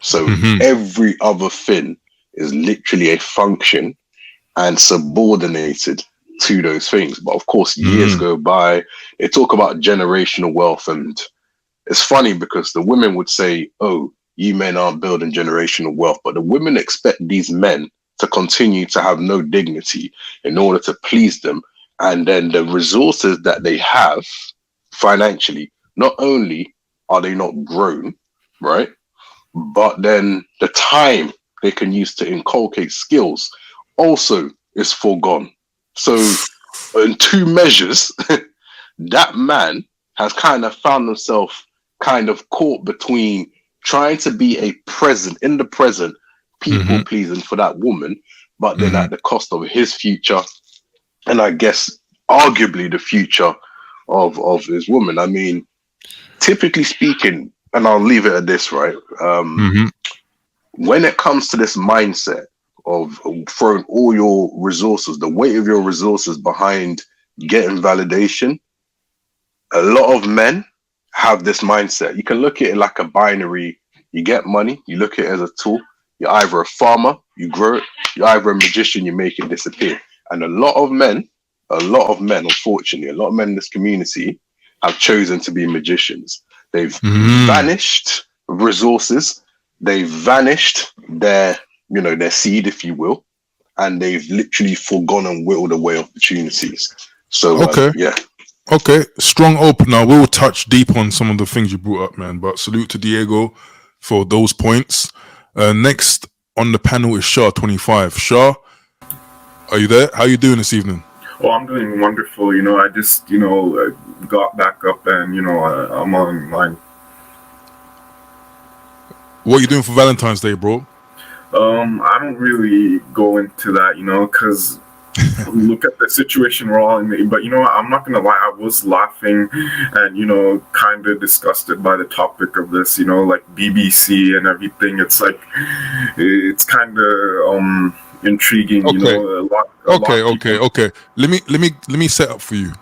So every other thing is literally a function and subordinated to those things. But of course, years go by, they talk about generational wealth, and it's funny because the women would say, oh, you men aren't building generational wealth, but the women expect these men to continue to have no dignity in order to please them. And then the resources that they have financially, not only are they not grown, right, but then the time they can use to inculcate skills also is foregone. So in two measures, that man has kind of found himself kind of caught between trying to be in the present, people pleasing for that woman, but then at the cost of his future, and I guess arguably the future of his woman. I mean, typically speaking, and I'll leave it at this, right? When it comes to this mindset of throwing all your resources, the weight of your resources behind getting validation, a lot of men have this mindset. You can look at it like a binary. You get money, you look at it as a tool. You're either a farmer, you grow it. You're either a magician, you make it disappear. And a lot of men, unfortunately, a lot of men in this community have chosen to be magicians. They've vanished resources. They've vanished their seed, if you will, and they've literally forgone and whittled away opportunities. So, Okay, strong opener. We'll touch deep on some of the things you brought up, man. But salute to Diego for those points. Next on the panel is Shah25. Shah, are you there? How are you doing this evening? Oh, I'm doing wonderful. I just, got back up and, I'm online. What are you doing for Valentine's Day, bro? I don't really go into that, because look at the situation we're all in. But, I'm not going to lie. I was laughing and, kind of disgusted by the topic of this, like BBC and everything. It's like, it's kind of intriguing, Okay. Let me set up for you.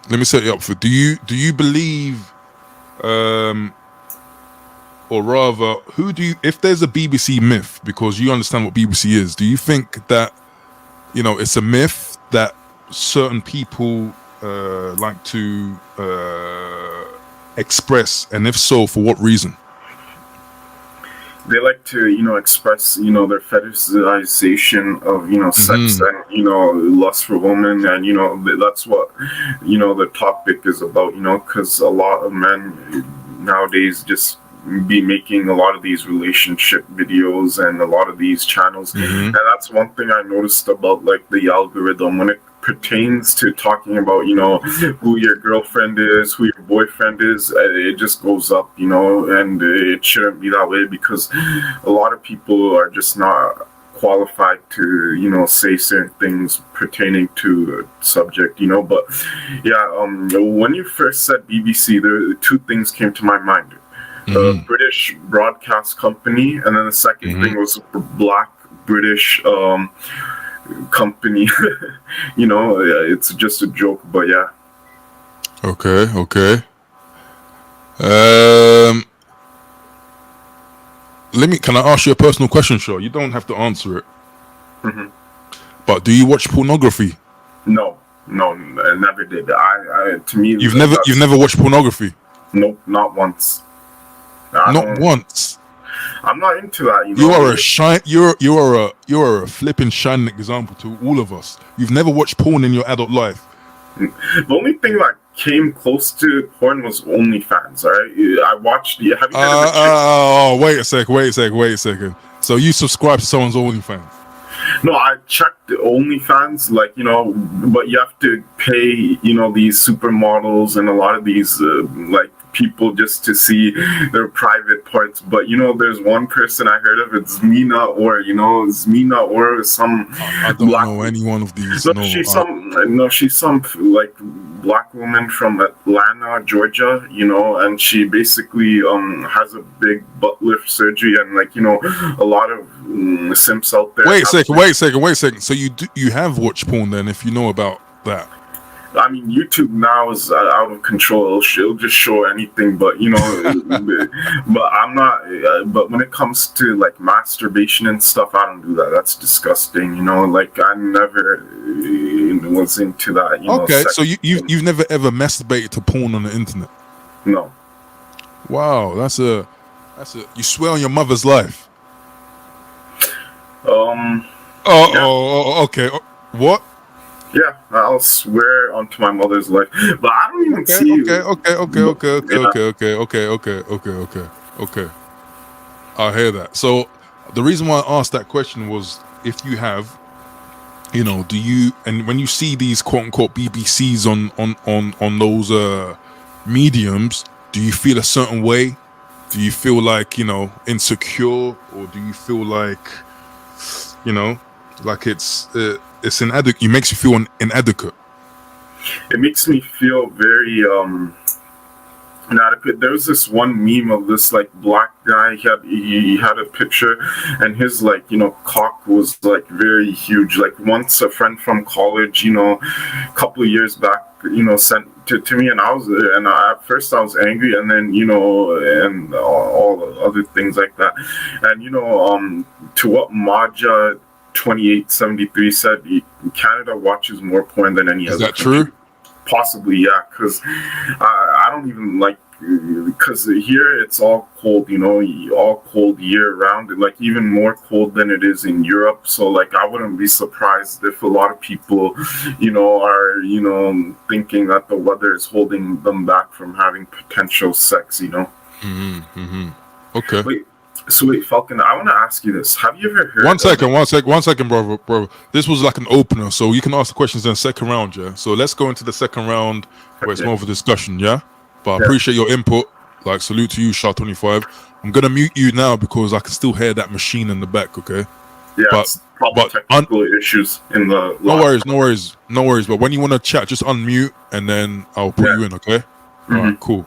Do you believe, or rather, if there's a BBC myth, because you understand what BBC is, do you think that, it's a myth that certain people like to express, and if so, for what reason? They like to, express, their fetishization of, sex and, lust for women. And, that's what, the topic is about, because a lot of men nowadays just be making a lot of these relationship videos and a lot of these channels. And that's one thing I noticed about, like, the algorithm when it pertains to talking about, who your girlfriend is, who your boyfriend is. It just goes up, and it shouldn't be that way, because a lot of people are just not qualified to, say certain things pertaining to a subject, but when you first said BBC, there two things came to my mind. British broadcast company, and then the second thing was black British company. It's just a joke, but yeah. Okay. Can I ask you a personal question, Shaw? You don't have to answer it. But do you watch pornography? No, I never did. To me, you've never watched pornography? Nope, not once. Not once. I'm not into that. You are a flipping shining example to all of us. You've never watched porn in your adult life. The only thing that came close to porn was OnlyFans. All right, I watched the. Have you heard of the wait a second. So you subscribe to someone's OnlyFans? No, I checked the OnlyFans, like, but you have to pay, these supermodels and a lot of these, like, people just to see their private parts. But, there's one person I heard of, it's Mina Or, Mina Or is some... I don't know any one of these. No, she's some, like, black woman from Atlanta, Georgia, and she basically has a big butt lift surgery and, like, a lot of simps out there. Wait a second. So you have watched porn then, if you know about that? I mean, YouTube now is out of control. It'll just show anything, but but I'm not. But when it comes to like masturbation and stuff, I don't do that. That's disgusting. Like I never was into that. Okay, so you've never ever masturbated to porn on the internet? No. Wow, that's a. You swear on your mother's life. Okay. What? Yeah, I'll swear onto my mother's life, but I don't even see. Okay. I hear that. So the reason why I asked that question was, if you have, do you, and when you see these quote unquote BBCs on those mediums, do you feel a certain way? Do you feel like insecure, or do you feel like like it's inadequate? It makes you feel inadequate. It makes me feel very inadequate. There was this one meme of this like black guy. He had a picture, and his like cock was like very huge. Like once a friend from college, a couple of years back, sent to me, and at first I was angry, and then and all the other things like that, and to what Maja 2873 said, Canada watches more porn than any other. Is that country. true? Possibly, yeah, because I don't even like, because here it's all cold, all cold year round, and like even more cold than it is in Europe. So like I wouldn't be surprised if a lot of people, are thinking that the weather is holding them back from having potential sex. Okay. Wait, Falcon, I want to ask you this. Have you ever heard... One second, brother. This was like an opener, so you can ask the questions in the second round, yeah? So let's go into the second round where it's more of a discussion, yeah? But I appreciate your input. Like, salute to you, Sha25. I'm going to mute you now because I can still hear that machine in the back, okay? Yeah, but technical issues in the... No worries. But when you want to chat, just unmute and then I'll put you in, okay? Mm-hmm. All right, cool.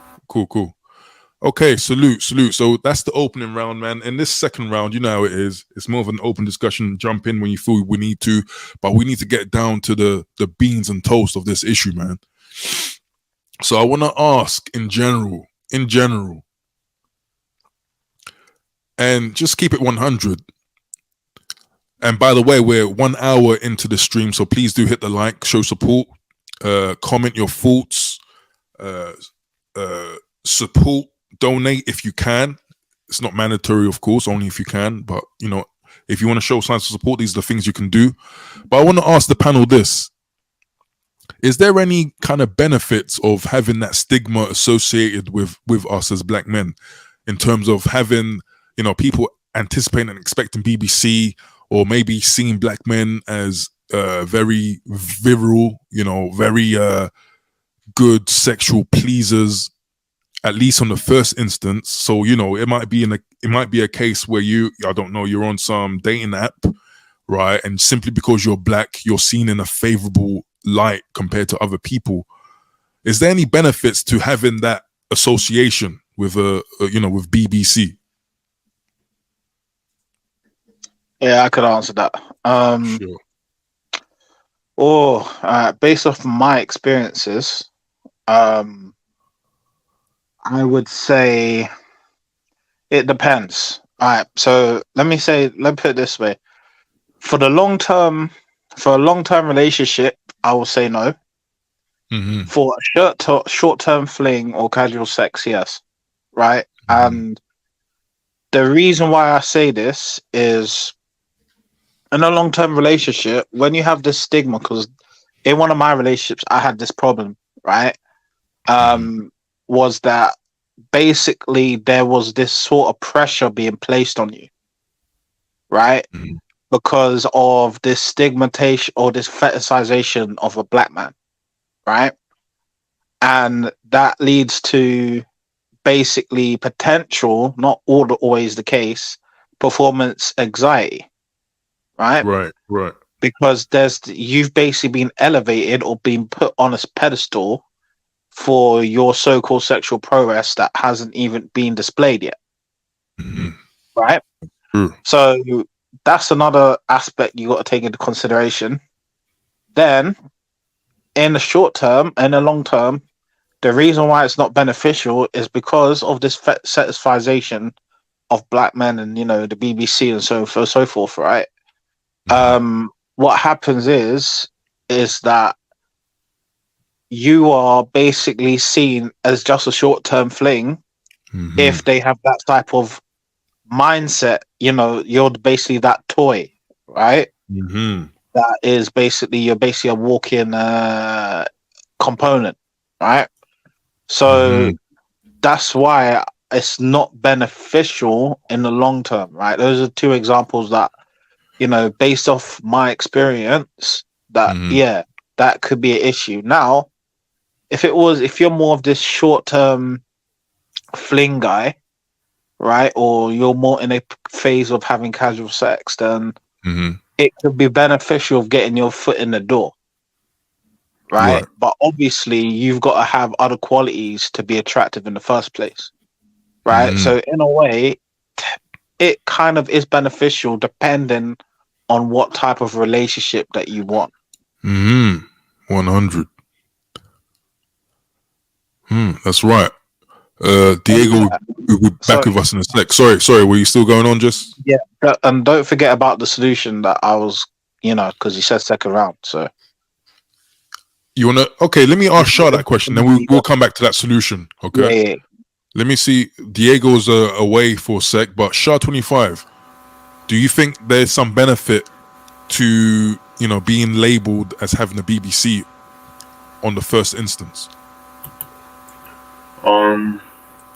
Okay, salute. So that's the opening round, man. In this second round, you know how it is. It's more of an open discussion. Jump in when you feel we need to, but we need to get down to the beans and toast of this issue, man. So I want to ask in general, and just keep it 100. And by the way, we're 1 hour into the stream, so please do hit the like, show support, comment your thoughts, support. Donate if you can. It's not mandatory, of course, only if you can. But, if you want to show signs of support, these are the things you can do. But I want to ask the panel this. Is there any kind of benefits of having that stigma associated with us as black men, in terms of having, people anticipating and expecting BBC, or maybe seeing black men as very virile, very good sexual pleasers, at least on the first instance? So it might be a case where you're on some dating app, right, and simply because you're black, you're seen in a favorable light compared to other people. Is there any benefits to having that association with with BBC? Yeah, I could answer that. Sure. Based off my experiences, I would say it depends. All right, so let me put it this way: for a long-term relationship, I will say no. Mm-hmm. For a short-term fling or casual sex, yes. Right, and the reason why I say this is, in a long-term relationship, when you have this stigma, because in one of my relationships, I had this problem, right? Was that basically there was this sort of pressure being placed on you, right? Mhm. Because of this stigmatization or this fetishization of a black man, right? And that leads to basically potential, not always the case, performance anxiety, right? Right, right. Because you've basically been elevated or been put on a pedestal for your so-called sexual prowess that hasn't even been displayed yet, Mhm. right? True. So that's another aspect you got to take into consideration. Then, in the short term and the long term, the reason why it's not beneficial is because of this fetishization of black men and the BBC and so forth, right? Mhm. What happens is that you are basically seen as just a short-term fling Mhm. if they have that type of mindset. You're basically that toy, right? Mhm. That is basically you're basically a walking component, right? So Mhm. that's why it's not beneficial in the long term, right? Those are two examples that based off my experience, that Mhm. yeah, that could be an issue. Now, if you're more of this short term fling guy, right, or you're more in a phase of having casual sex, then Mhm. it could be beneficial of getting your foot in the door, right? Right. But obviously, you've got to have other qualities to be attractive in the first place, right? Mhm. So in a way, it kind of is beneficial depending on what type of relationship that you want. Mhm. 100. That's right. And Diego will be back with sorry, us in a sec. Sorry. Were you still going on? Just yeah, and don't forget about the solution that I was, because you said second round. So you wanna? Okay, let me ask Shah that question. Then we'll come back to that solution. yeah, Okay. yeah. Let me see. Diego's away for a sec, but Shah 25. Do you think there's some benefit to being labelled as having a BBC on the first instance?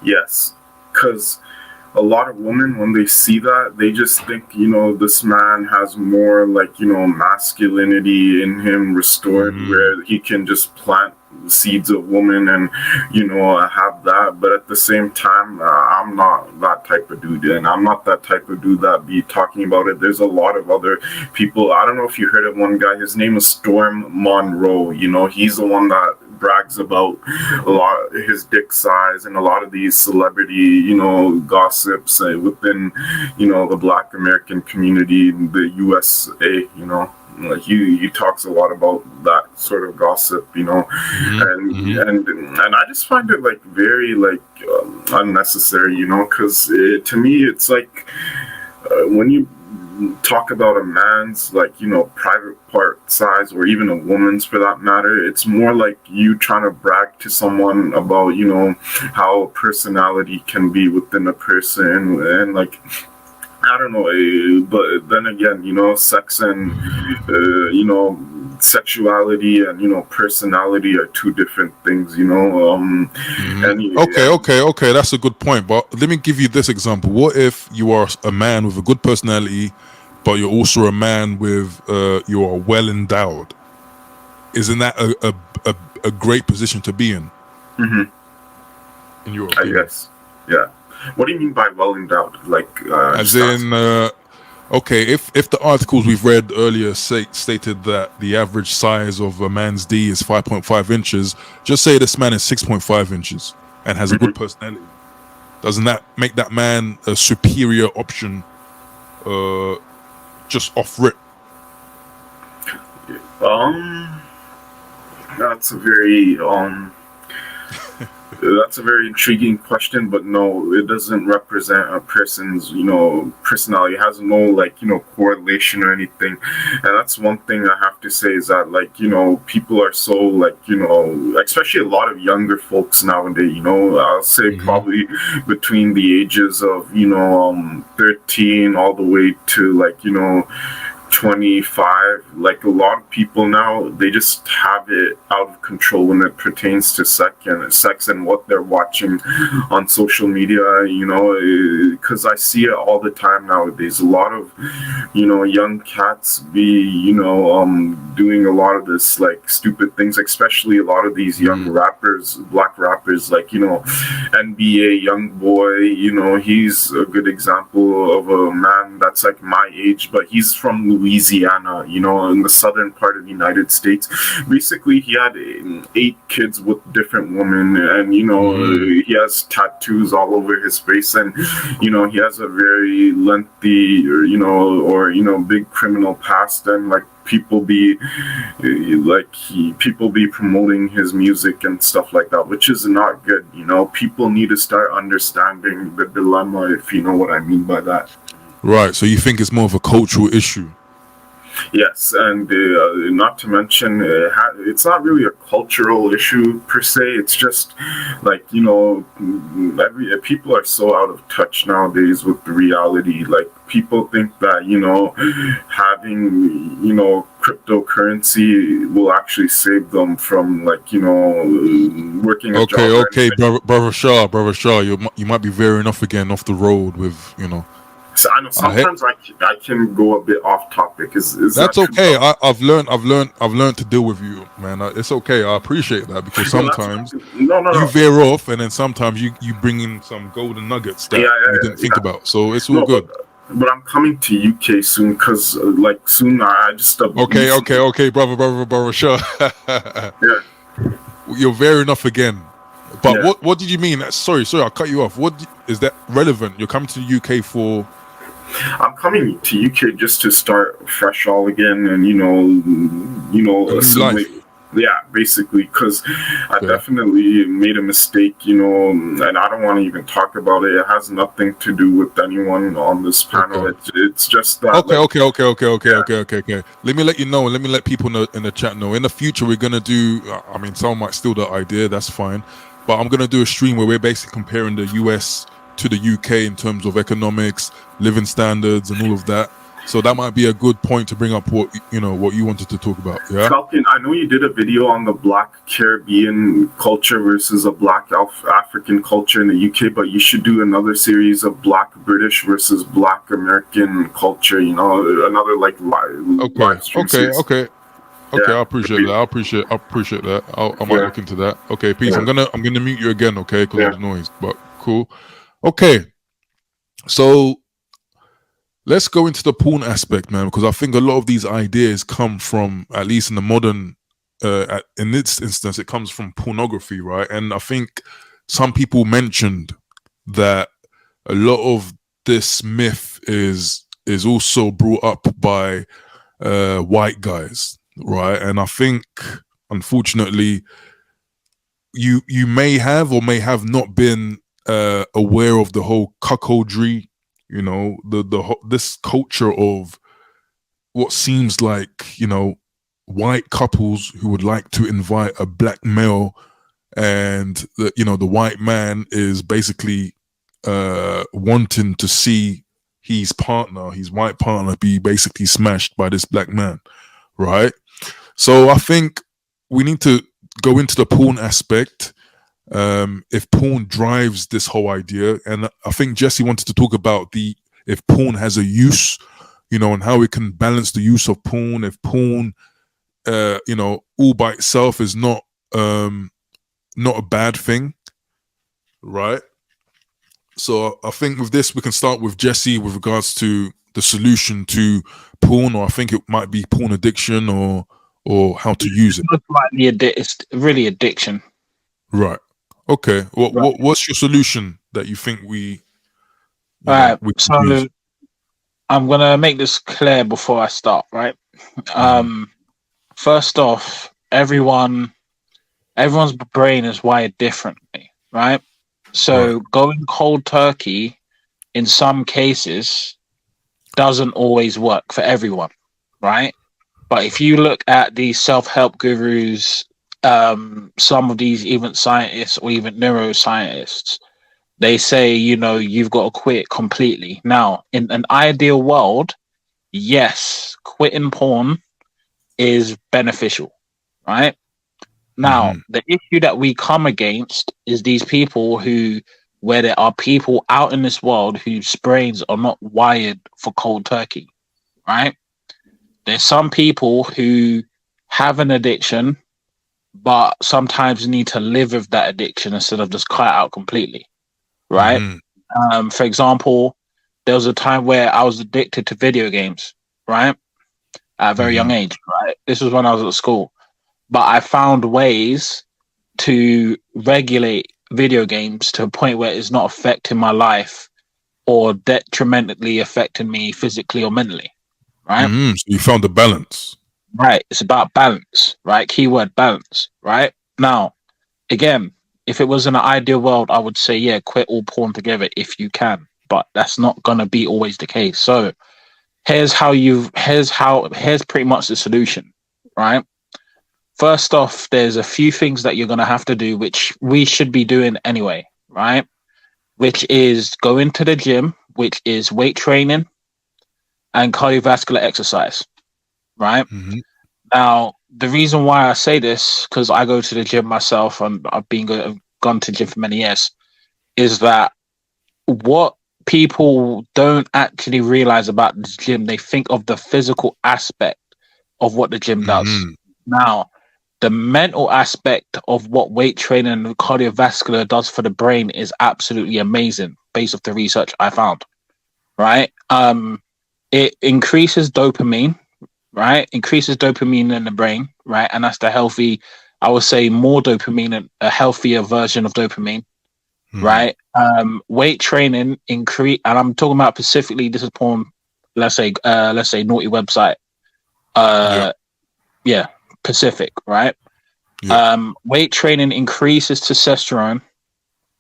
Yes, because a lot of women, when they see that, they just think, this man has more like, masculinity in him restored, Mm-hmm. where he can just plant seeds of woman and, have that. But at the same time, I'm not that type of dude, and I'm not that type of dude that be talking about it. There's a lot of other people. I don't know if you heard of one guy. His name is Storm Monroe. He's the one that brags about a lot his dick size and a lot of these celebrity, gossips within, the Black American community in the USA. Like he talks a lot about that sort of gossip, Mm-hmm. and I just find it like very like unnecessary, because to me it's like when you talk about a man's like private part size, or even a woman's for that matter, it's more like you trying to brag to someone about how personality can be within a person, and like I don't know, but then again, sex and sexuality and personality are two different things, and Okay. That's a good point. But let me give you this example. What if you are a man with a good personality, but you're also a man with you are well endowed? Isn't that a great position to be in? mm-hmm, In your I opinion? guess, yeah. What do you mean by well endowed? Like, As just ask. in, okay, if the articles we've read earlier stated that the average size of a man's D is 5.5 inches, just say this man is 6.5 inches and has a Mm-hmm. good personality. Doesn't that make that man a superior option, just off rip? Um, that's a very That's a very intriguing question, but no, it doesn't represent a person's, personality. It has no like, correlation or anything. And that's one thing I have to say is that like, people are so like, especially a lot of younger folks nowadays, I'll say Mm-hmm. probably between the ages of, 13 all the way to like, 25. Like a lot of people now, they just have it out of control when it pertains to sex and what they're watching on social media, you know, because I see it all the time nowadays. A lot of, you know, young cats be, you know, doing a lot of this like stupid things, especially a lot of these young rappers, black rappers, like, you know, NBA young boy, you know, he's a good example of a man that's like my age, but he's from Louisiana, you know, in the southern part of the United States. Basically, he had 8 kids with different women, and, you know, he has tattoos all over his face, and, you know, he has a very lengthy, or big criminal past, and like people be promoting his music and stuff like that, which is not good. You know, people need to start understanding the dilemma, if you know what I mean by that. Right. So you think it's more of a cultural issue? Yes, and not to mention, it's not really a cultural issue per se. It's just like, you know, people are so out of touch nowadays with the reality. Like, people think that, you know, having, you know, cryptocurrency will actually save them from, like, you know, working a job. Okay, brother Shaw, you might be veering off again off the road with, you know. So I know sometimes I can go a bit off topic. Is that's that okay? I've learned to deal with you, man. It's okay. I appreciate that, because sometimes you veer off, and then sometimes you bring in some golden nuggets that you didn't think about. So it's all good. But I'm coming to UK soon, because like soon I just okay, brother Shaw. Yeah, you're veering off again. But yeah. What did you mean? Sorry, I cut you off. What is that relevant? You're coming to the UK for? I'm coming to UK just to start fresh all again, and you know, assimilate. Yeah, basically, because I definitely made a mistake, you know, and I don't want to even talk about it. It has nothing to do with anyone on this panel. Okay. It's just that. Okay. Let me let you know, and let me let people know in the chat know. In the future, we're gonna do. I mean, someone might steal the idea. That's fine, but I'm gonna do a stream where we're basically comparing the US to the UK in terms of economics, living standards, and all of that. So that might be a good point to bring up what you wanted to talk about. Yeah, Falcon, I know you did a video on the Black Caribbean culture versus a Black African culture in the UK, but you should do another series of Black British versus Black American culture. You know, another like live stream series. Okay. Yeah. I appreciate that. I appreciate that. I might look into that. Okay, peace. Yeah. I'm gonna mute you again. Okay, because of the noise. But cool. Okay, so let's go into the porn aspect, man, because I think a lot of these ideas come from, at least in the modern, in this instance, it comes from pornography, right? And I think some people mentioned that a lot of this myth is also brought up by white guys, right? And I think, unfortunately, you may have or may have not been aware of the whole cuckoldry, you know, this culture of what seems like, you know, white couples who would like to invite a black male, and the white man is basically wanting to see his white partner be basically smashed by this black man, right? So I think we need to go into the porn aspect. If porn drives this whole idea, and I think Jesse wanted to talk about if porn has a use, you know, and how we can balance the use of porn. If porn, all by itself is not a bad thing, right? So I think with this we can start with Jesse with regards to the solution to porn, or I think it might be porn addiction, or how to use it. It's really addiction, right? Okay, what's your solution that you think we so use? I'm gonna make this clear before I start, right? First off, everyone's brain is wired differently, right? So going cold turkey in some cases doesn't always work for everyone, right? But if you look at these self-help gurus, some of these even scientists or even neuroscientists, they say, you know, you've got to quit completely. Now, in an ideal world, yes, quitting porn is beneficial, right? Now, the issue that we come against is these people where there are people out in this world whose brains are not wired for cold turkey, right? There's some people who have an addiction, but sometimes need to live with that addiction instead of just cut it out completely, right? For example, there was a time where I was addicted to video games, right? At a very young age, right? This was when I was at school. But I found ways to regulate video games to a point where it's not affecting my life or detrimentally affecting me physically or mentally, right? So you found the balance. Right. It's about balance, right? Keyword balance, right? Now, again, if it was in an ideal world, I would say, yeah, quit all porn together if you can. But that's not going to be always the case. So here's pretty much the solution, right? First off, there's a few things that you're going to have to do, which we should be doing anyway, right? Which is go into the gym, which is weight training and cardiovascular exercise, right? Now, the reason why I say this, because I go to the gym myself and I've gone to the gym for many years, is that what people don't actually realize about the gym, they think of the physical aspect of what the gym does. Now, the mental aspect of what weight training and cardiovascular does for the brain is absolutely amazing based off the research I found, right? It increases dopamine, right? Increases dopamine in the brain, right? And that's the healthy, I would say more dopamine, a healthier version of dopamine, right? Weight training increase, and I'm talking about specifically, this is porn, let's say naughty website. Yeah, Pacific, right? Weight training increases testosterone,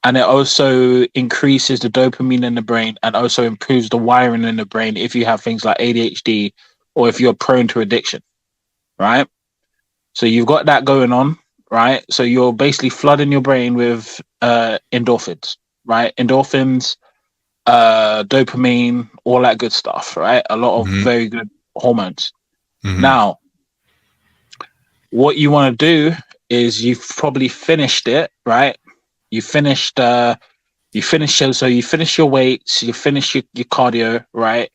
and it also increases the dopamine in the brain and also improves the wiring in the brain if you have things like ADHD or if you're prone to addiction, right? So you've got that going on, right? So you're basically flooding your brain with endorphins, right? Endorphins, dopamine, all that good stuff, right? A lot of very good hormones. Now, what you want to do is you've probably finished it, right? You finish your weights, you finish your cardio, right?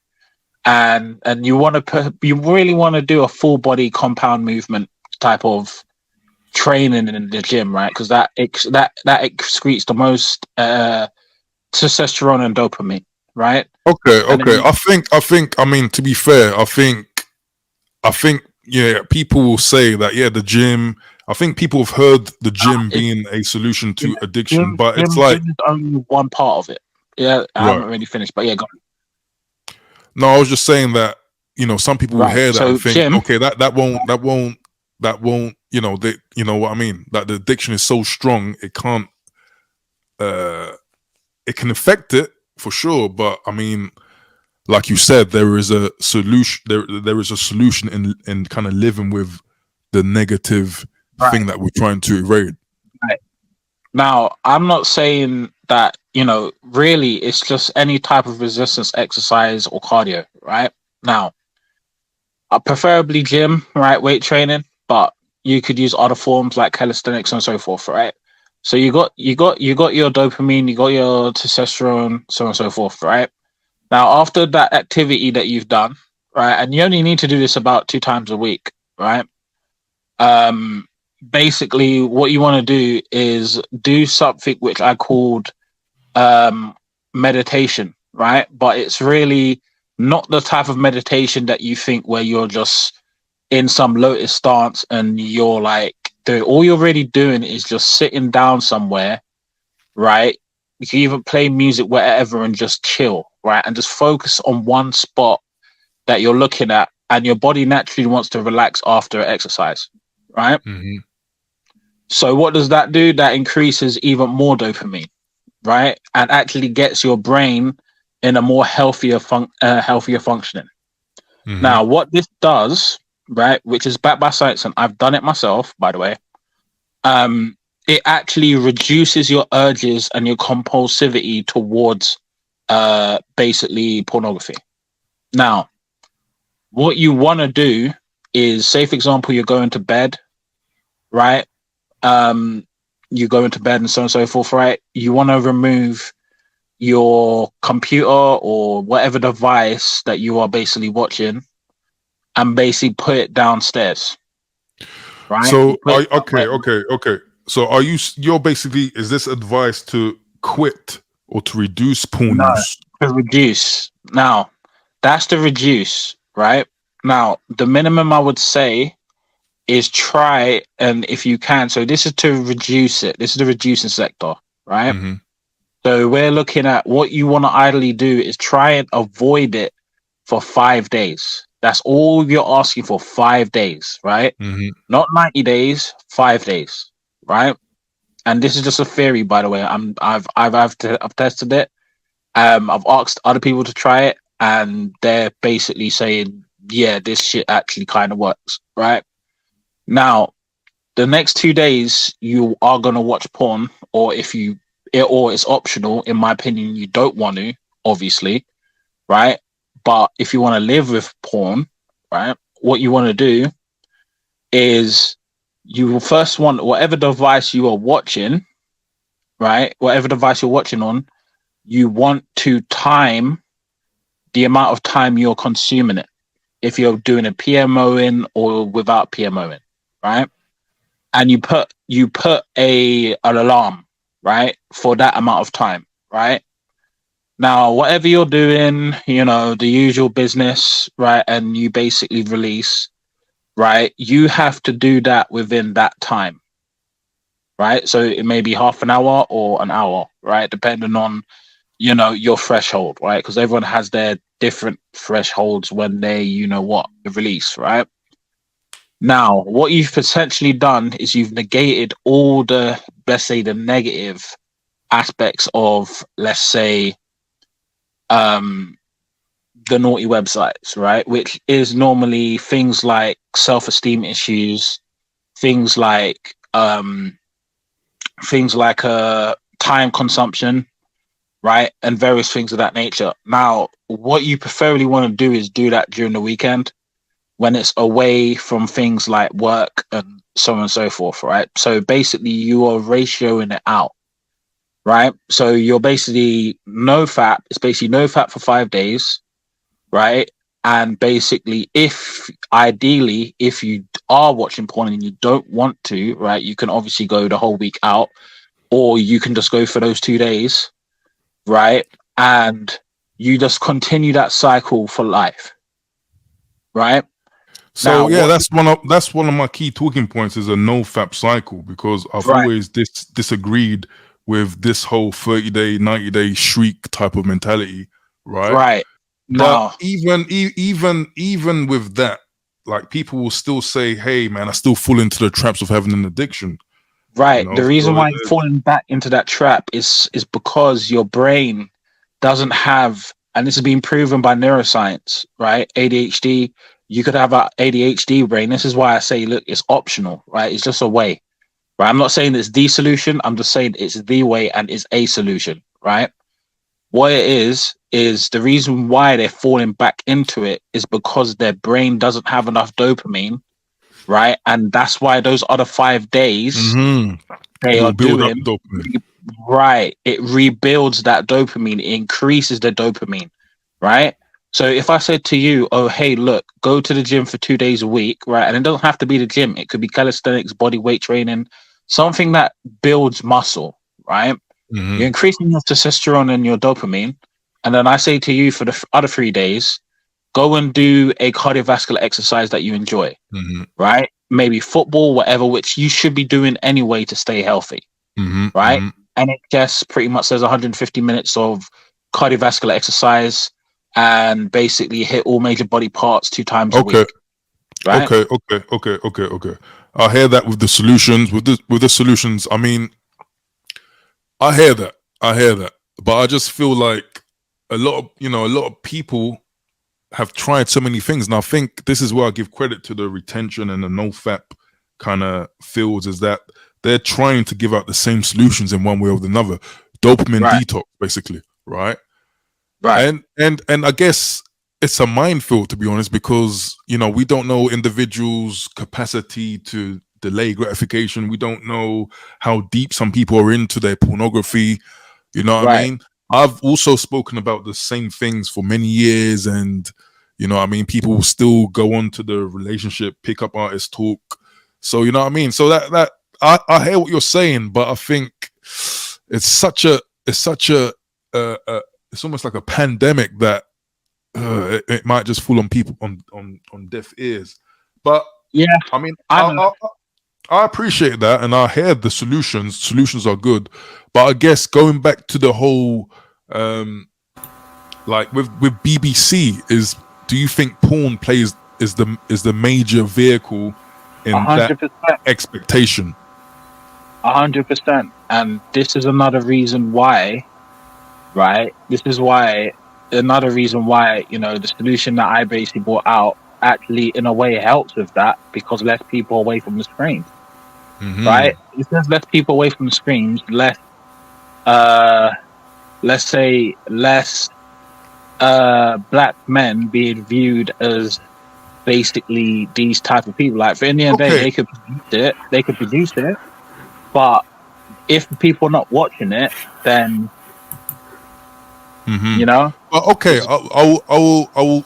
And you really want to do a full body compound movement type of training in the gym, right? Because that excretes the most testosterone and dopamine, right? Okay. I mean, to be fair, I think, yeah, people will say that, yeah, the gym. I think people have heard the gym being a solution to addiction, but it's like gym is only one part of it. Yeah, I haven't really finished, but yeah, go on. No, I was just saying that, some people will hear that and think, gym, okay, that won't, you know what I mean? That the addiction is so strong, it can't, it can affect it for sure, but I mean, like you said, there is a solution. There is a solution in kind of living with the negative thing that we're trying to evade. Right. Now, I'm not saying that really it's just any type of resistance exercise or cardio, right? Now, preferably gym, right? Weight training, but you could use other forms like calisthenics and so forth, right? So you got your dopamine, you got your testosterone, so on and so forth, right? Now, after that activity that you've done, right, and you only need to do this about 2 times a week, right? Basically, what you want to do is do something which I called meditation, right? But it's really not the type of meditation that you think where you're just in some lotus stance and you're like, all you're really doing is just sitting down somewhere, right? You can even play music wherever and just chill, right? And just focus on one spot that you're looking at, and your body naturally wants to relax after exercise, right? So what does that do? That increases even more dopamine, right? And actually gets your brain in a more healthier functioning. Now, what this does, right, which is backed by science, and I've done it myself, by the way, it actually reduces your urges and your compulsivity towards basically pornography. Now, what you want to do is, say, for example, you're going to bed, right? you go into bed and so on and so forth, right? You want to remove your computer or whatever device that you are basically watching and basically put it downstairs, right? So, okay. So, you're basically, is this advice to quit or to reduce porn No, use? to reduce. Now, that's to reduce, right? Now, the minimum I would say is try, and if you can, so this is to reduce it. This is the reducing sector, right? Mm-hmm. So we're looking at what you want to ideally do is try and avoid it for 5 days. That's all you're asking for, 5 days, right? Mm-hmm. Not 90 days, 5 days, right? And this is just a theory, by the way. I've tested it. I've asked other people to try it, and they're basically saying, yeah, this shit actually kind of works, right? Now, the next 2 days you are gonna watch porn, or or it's optional. In my opinion, you don't want to, obviously, right? But if you want to live with porn, right, what you want to do is you will first want whatever device you are watching, right? Whatever device you're watching on, you want to time the amount of time you're consuming it. If you're doing a PMOing or without PMOing, right? And you put an alarm, right, for that amount of time, right? Now, whatever you're doing, the usual business, right, and you basically release, right, you have to do that within that time, right? So it may be half an hour or an hour, right, depending on, your threshold, right? Because everyone has their different thresholds when they, release, right? Now, what you've potentially done is you've negated all the, let's say, the negative aspects of, let's say, the naughty websites, right? Which is normally things like self-esteem issues, things like time consumption, right? And various things of that nature. Now, what you preferably want to do is do that during the weekend when it's away from things like work and so on and so forth, right? So basically you are ratioing it out, right? So you're basically no fat. It's basically no fat for 5 days, right? And basically, if you are watching porn and you don't want to, right, you can obviously go the whole week out, or you can just go for those 2 days, right? And you just continue that cycle for life, right? So Now, that's one of my key talking points is a no fap cycle, because I've Right. always disagreed with this whole 30-day, 90-day shriek type of mentality, right? Right. Now, But even with that, like, people will still say, "Hey, man, I still fall into the traps of having an addiction." right. The reason So why you're falling back into that trap is because your brain doesn't have, and this has been proven by neuroscience, right? ADHD, you could have an ADHD brain. This is why I say, look, it's optional, right? It's just a way, right? I'm not saying it's the solution. I'm just saying it's the way and it's a solution, right? What it is the reason why they're falling back into it is because their brain doesn't have enough dopamine, right? And that's why those other 5 days they It are will build up doing, dopamine. right? It rebuilds that dopamine, it increases the dopamine, right? So if I said to you, oh, hey, look, go to the gym for 2 days a week, right? And it doesn't have to be the gym. It could be calisthenics, body weight training, something that builds muscle, right? Mhm. You're increasing your testosterone and your dopamine. And then I say to you for the other 3 days, go and do a cardiovascular exercise that you enjoy, Mhm. right? Maybe football, whatever, which you should be doing anyway to stay healthy, Mhm. right? Mhm. And it just pretty much says 150 minutes of cardiovascular exercise and basically hit all major body parts 2 times a Okay. week, right? Okay. I hear that with the solutions. With the solutions, I mean, I hear that, but I just feel like a lot of people have tried so many things, and I think this is where I give credit to the retention and the no fap kind of fields, is that they're trying to give out the same solutions in one way or another. Dopamine Right. detox, basically, right? Right. And I guess it's a minefield, to be honest, because we don't know individuals' capacity to delay gratification. We don't know how deep some people are into their pornography. You know what I mean? I've also spoken about the same things for many years, and you know what I mean, people will still go on to the relationship pickup artist talk. So you know what I mean? So that I hear what you're saying, but I think it's almost like a pandemic that it might just fall on people on deaf ears. But Yeah, I mean, I I appreciate that, and I hear the solutions. Solutions are good, but I guess going back to the whole, like with BBC, do you think porn is the major vehicle in that 100%. expectation? 100%. And this is another reason why, right? This is why another reason why, you know, the solution that I basically brought out actually in a way helps with that, because less people away from the screens, right? If there's less people away from the screens, less let's say less black men being viewed as basically these type of people. Like, for in the end of the day, they could produce it, but if people are not watching it, then you know. Okay, I will.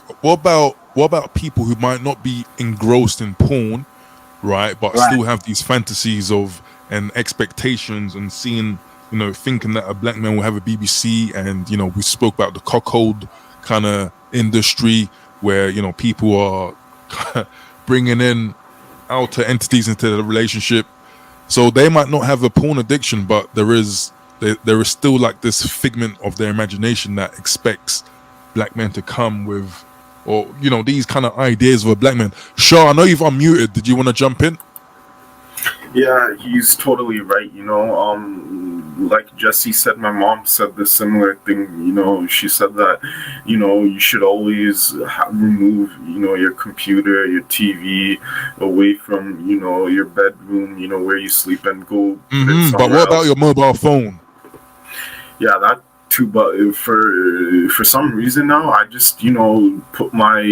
What about people who might not be engrossed in porn, right, but still have these fantasies of and expectations and seeing, you know, thinking that a black man will have a BBC, and you know, we spoke about the cuckold kind of industry where, you know, people are bringing in outer entities into the relationship. So they might not have a porn addiction, but there is still like this figment of their imagination that expects black men to come with, or you know, these kind of ideas of a black man. Sure, I know you've unmuted. Did you want to jump in? Yeah, he's totally right. You know, like Jesse said, my mom said the similar thing. You know, she said that, you know, you should always remove, you know, your computer, your TV away from, you know, your bedroom, you know, where you sleep, and go. But what about your mobile phone? Yeah, that too. But for some reason now, I just, you know, put my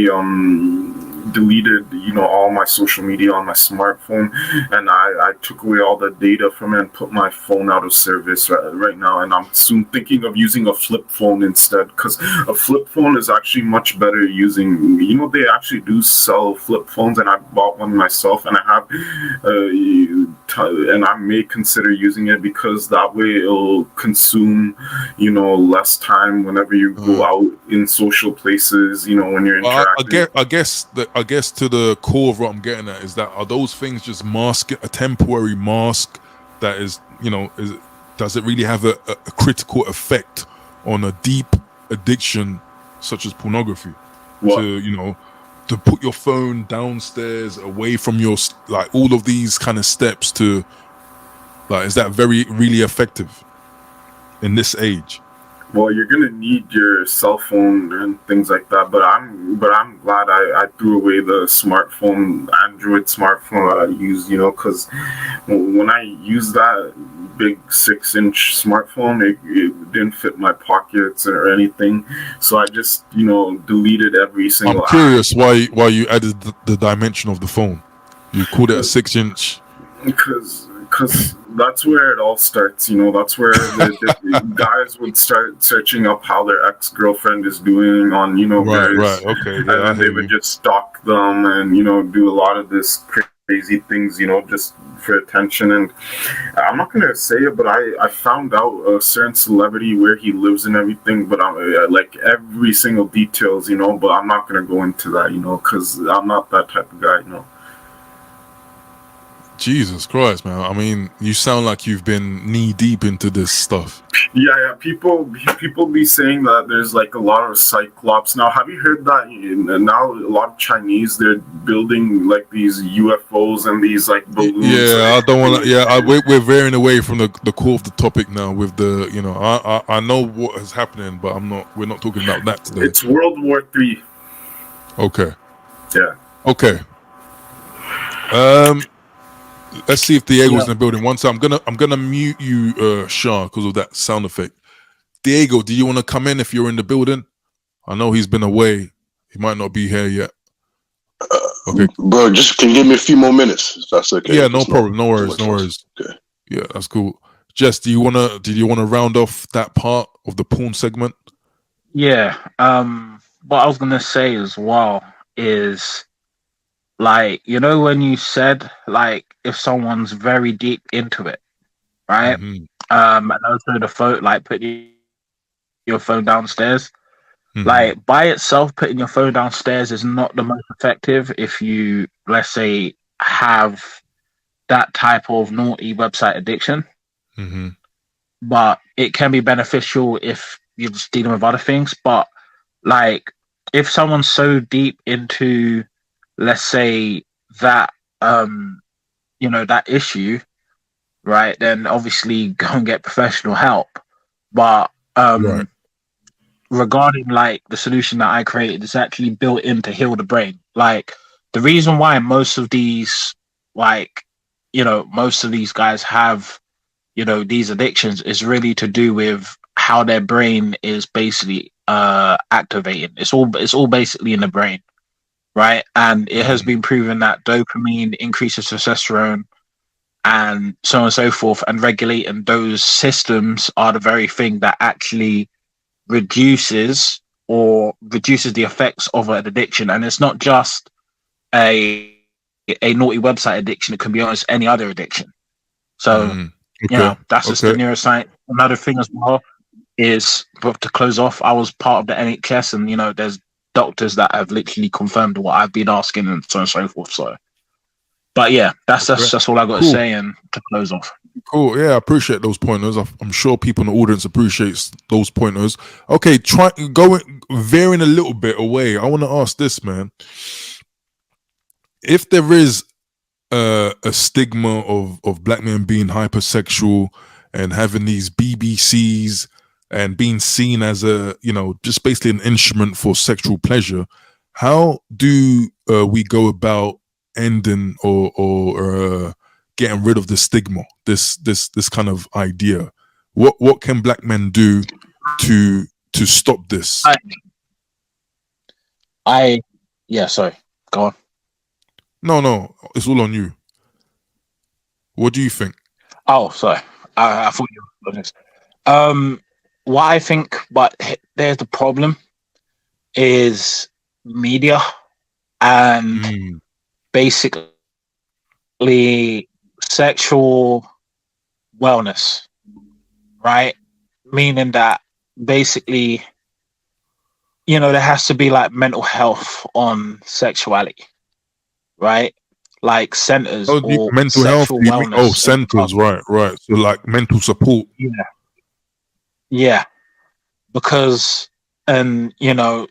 deleted, you know, all my social media on my smartphone, and I took away all the data from it and put my phone out of service right now, and I'm soon thinking of using a flip phone instead, because a flip phone is actually much better using, you know, they actually do sell flip phones, and I bought one myself, and I have and I may consider using it, because that way it'll consume, you know, less time whenever you go out in social places, you know, when you're interacting. I guess to the core of what I'm getting at is that, are those things just a temporary mask that is, you know, does it really have a critical effect on a deep addiction such as pornography? What? To, you know, to put your phone downstairs away from your, like, all of these kind of steps to, like, is that really effective in this age? Well, you're gonna need your cell phone and things like that, but I'm glad I threw away the Android smartphone I used, you know, because when I used that big 6-inch smartphone, it didn't fit my pockets or anything, so I just, you know, deleted every single. I'm curious why you added the dimension of the phone. You called it a 6-inch. Because that's where it all starts, you know. That's where the guys would start searching up how their ex-girlfriend is doing on, you know, right, okay, yeah, and then they would just stalk them and, you know, do a lot of this crazy things, you know, just for attention. And I'm not gonna say it, but I found out a certain celebrity, where he lives and everything, but I'm like every single details, you know. But I'm not gonna go into that, you know, because I'm not that type of guy, you know. Jesus Christ, man. I mean, you sound like you've been knee deep into this stuff. Yeah. People be saying that there's like a lot of cyclops. Now, have you heard that now a lot of Chinese, they're building like these UFOs and these like balloons? Yeah, I don't want to. Yeah, we're veering away from the core of the topic now. With the, you know, I know what is happening, but we're not talking about that today. It's World War III. Okay. Yeah. Okay. Let's see if Diego's in the building. Once I'm gonna mute you, Sean, because of that sound effect. Diego, do you want to come in if you're in the building? I know he's been away. He might not be here yet. Okay. Bro, just can you give me a few more minutes? If that's okay. Yeah, If no it's not problem. No too worries. much No longer. worries. Okay. Yeah, that's cool. Jess, did you wanna round off that part of the porn segment? Yeah. What I was gonna say as well is, like, when you said, like, if someone's very deep into it, right? Mhm. And also the phone, like, putting your phone downstairs. Mhm. Like, by itself, putting your phone downstairs is not the most effective if you, let's say, have that type of naughty website addiction. Mhm. But it can be beneficial if you're just dealing with other things. But, like, if someone's so deep into, let's say, that that issue, right, then obviously go and get professional help. But Right. regarding, like, the solution that I created, is actually built in to heal the brain. Like, the reason why most of these, like, most of these guys have, these addictions is really to do with how their brain is basically activated. It's all basically in the brain, right? And it has been proven that dopamine increases testosterone and so on and so forth, and regulating those systems are the very thing that actually reduces the effects of an addiction. And it's not just a naughty website addiction, it can be almost any other addiction. So Okay. that's just the neuroscience. Another thing as well is, but to close off, I was part of the NHS, and there's doctors that have literally confirmed what I've been asking, and so on and so forth. So, but yeah, that's all I got to say, and to close off. Cool. Yeah, I appreciate those pointers. I'm sure people in the audience appreciates those pointers. Okay, varying a little bit away. I want to ask this, man. If there is a stigma of black men being hypersexual and having these BBCs and being seen as just basically an instrument for sexual pleasure, how do we go about ending or getting rid of the stigma, this kind of idea? What can black men do to stop this? Sorry, go on. No, it's all on you. What do you think? Oh, sorry. I thought you were honest. What I think, but there's the problem, is media and basically sexual wellness, right? Meaning that basically, there has to be, like, mental health on sexuality, right? Like centers or mental health, sexual wellness. centers, right. So, like, mental support. Yeah. Because, and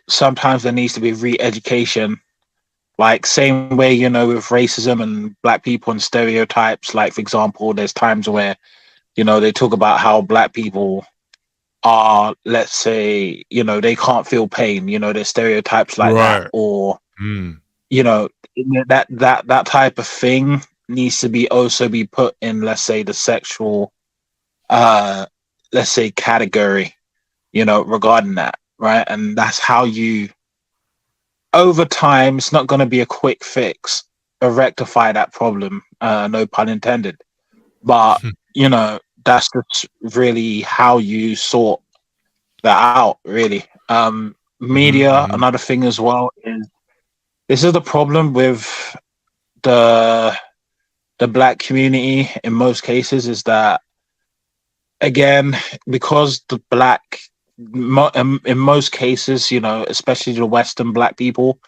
sometimes there needs to be re-education, like, same way, with racism and black people and stereotypes. Like, for example, there's times where, they talk about how black people are, let's say, they can't feel pain, there's stereotypes like that, or that type of thing needs to be put in, let's say, the sexual let's say category, regarding that, right? And that's how you, over time, it's not going to be a quick fix or rectify that problem, no pun intended, but that's just really how you sort that out, really. Media, another thing as well, is this is the problem with the black community in most cases, is that, again, because the black, in most cases, especially the Western black people,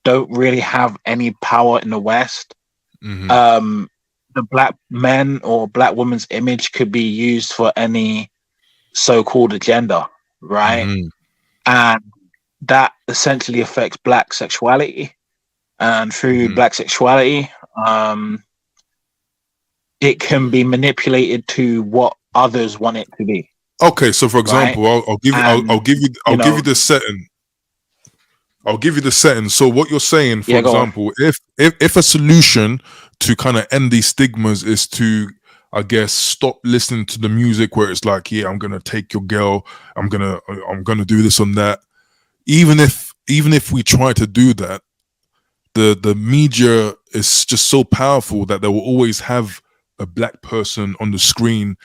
don't really have any power in the West. The black men or black woman's image could be used for any so-called agenda, right? And that essentially affects black sexuality, and through black sexuality, it can be manipulated to what others want it to be. Okay, so for example, right? I'll give you the setting. I'll give you the setting. So what you're saying, for example, if a solution to kind of end these stigmas is to, I guess, stop listening to the music where it's like, yeah, I'm gonna take your girl, I'm gonna do this and that. Even if we try to do that, the media is just so powerful that they will always have a black person on the screen,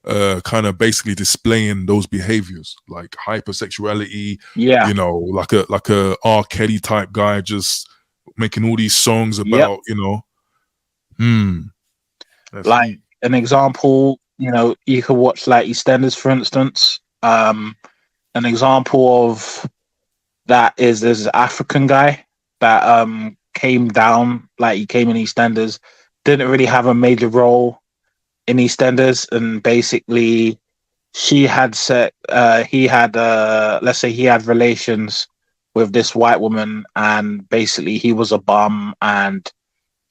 kind of basically displaying those behaviors like hypersexuality, Yeah. you know, like a R. Kelly type guy just making all these songs about, you know, that's like deep. an example, you know, you could watch like EastEnders, for instance. An example of that is there's an African guy that came down, like he came in EastEnders, didn't really have a major role in EastEnders, and basically he had let's say he had relations with this white woman, and basically he was a bum, and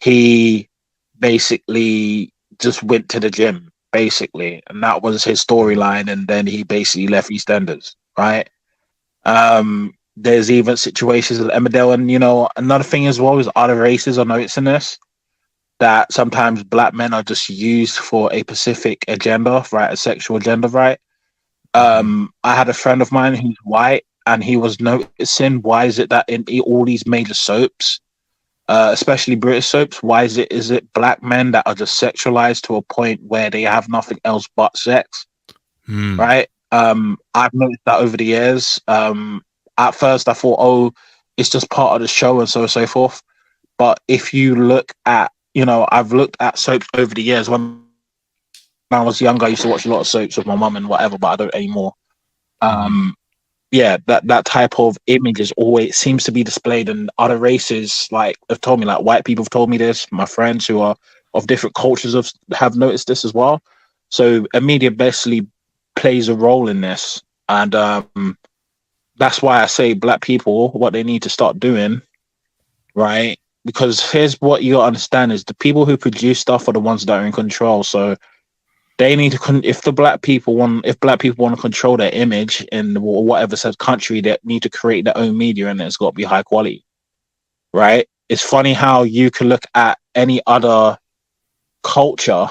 he basically just went to the gym, basically, and that was his storyline, and then he basically left EastEnders, right? There's even situations with Emmerdale, and you know, another thing as well is other races are noticing this, that sometimes black men are just used for a specific agenda, right? A sexual agenda, right? I had a friend of mine who's white, and he was noticing, why is it that in all these major soaps, especially British soaps, why is it black men that are just sexualized to a point where they have nothing else but sex, right? I've noticed that over the years. At first I thought, oh, it's just part of the show and so on and so forth. But if you look at, you know, I've looked at soaps over the years. When I was younger, I used to watch a lot of soaps with my mum and whatever, but I don't anymore. Yeah, that type of image is always seems to be displayed in other races. Like have told me, like white people have told me this. My friends who are of different cultures have noticed this as well. So a media basically plays a role in this, and that's why I say black people, what they need to start doing, right? Because here's what you gotta understand is the people who produce stuff are the ones that are in control. So they need to, if black people want to control their image in whatever said country, they need to create their own media, and it's got to be high quality, right? It's funny how you can look at any other culture,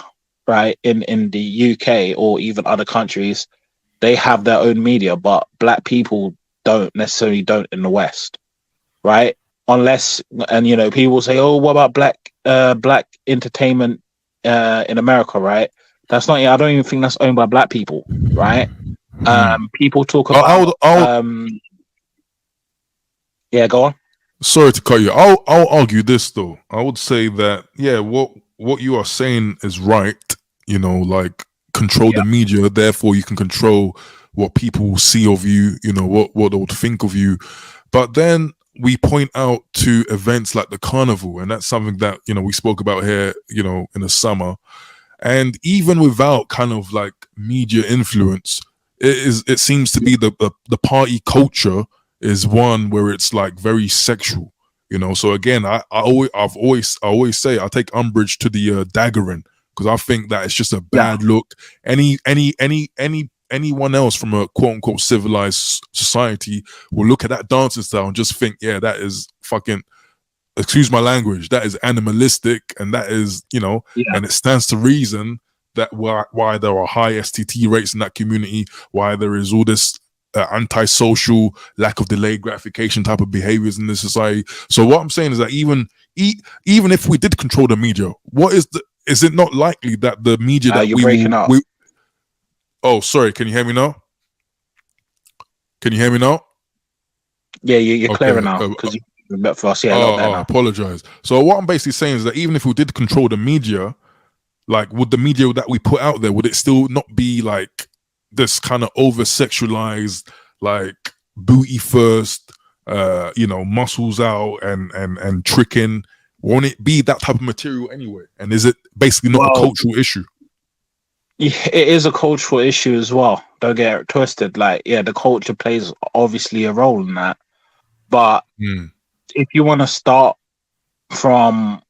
right, in the UK or even other countries, they have their own media, but black people don't in the West, right? Unless, and you know, people say, oh, what about black entertainment in America, right? That's not, I don't even think that's owned by black people, right? People talk about yeah, go on. Sorry to cut you. I'll argue this though. I would say that, yeah, what you are saying is right. You know, like control the media, therefore you can control what people see of you. You know, what they would think of you. But then we point out to events like the carnival, and that's something that, you know, we spoke about here, you know, in the summer. And even without kind of like media influence, it seems to be the party culture is one where it's like very sexual, you know. So again, I always say I take umbrage to the daggering, because I think that it's just a bad look. Anyone else from a quote unquote civilized society will look at that dancing style and just think, yeah, that is fucking, excuse my language, that is animalistic, and that is, you know, and it stands to reason that why there are high STT rates in that community, why there is all this antisocial, lack of delayed gratification type of behaviors in this society. So what I'm saying is that even if we did control the media, is it not likely that the media that we oh, sorry, can you hear me now? Yeah, you're clearer now, because for us, I apologize. So what I'm basically saying is that even if we did control the media, like, would the media that we put out there, would it still not be like this kind of over sexualized, like booty first, you know, muscles out and tricking? Won't it be that type of material anyway? And is it basically not a cultural issue? It is a cultural issue as well. Don't get it twisted. Like, yeah, the culture plays obviously a role in that. But if you want to start from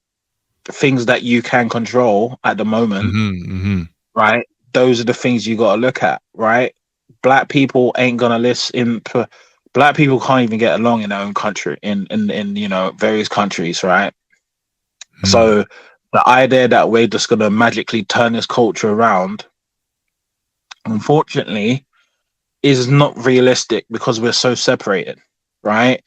things that you can control at the moment, right? Those are the things you got to look at, right? Black people ain't gonna listen. Black people can't even get along in their own country, in you know, various countries, right? So the idea that we're just gonna magically turn this culture around, unfortunately, is not realistic, because we're so separated, right?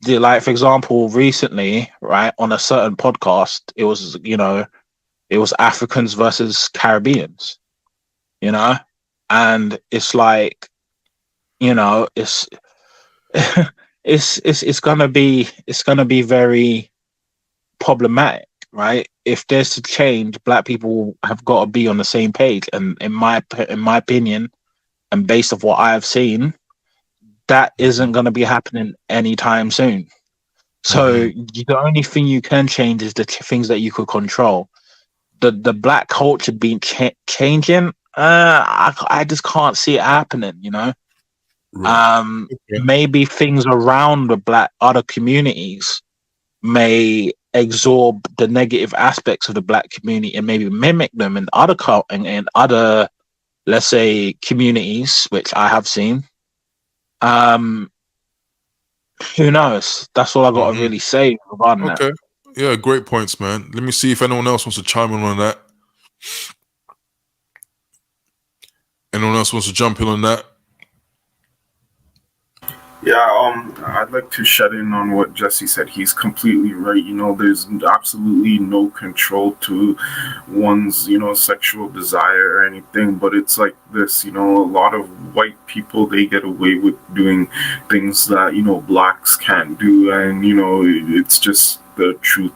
like for example, recently, right, on a certain podcast, it was it was Africans versus Caribbeans, and it's like, it's it's gonna be very problematic, right? If there's to change, black people have got to be on the same page, and in my opinion, and based off what I have seen, that isn't going to be happening anytime soon. So the only thing you can change is the things that you could control. The black culture being changing, I just can't see it happening. Right. Maybe things around the other communities may absorb the negative aspects of the black community and maybe mimic them in other, let's say, communities, which I have seen. Who knows? That's all I got to really say regarding that. Okay. Yeah, great points, man. Let me see if anyone else wants to chime in on that. Anyone else wants to jump in on that? Yeah, I'd like to shed in on what Jesse said. He's completely right. There's absolutely no control to one's, sexual desire or anything. But it's like this, a lot of white people, they get away with doing things that, blacks can't do. And, it's just the truth,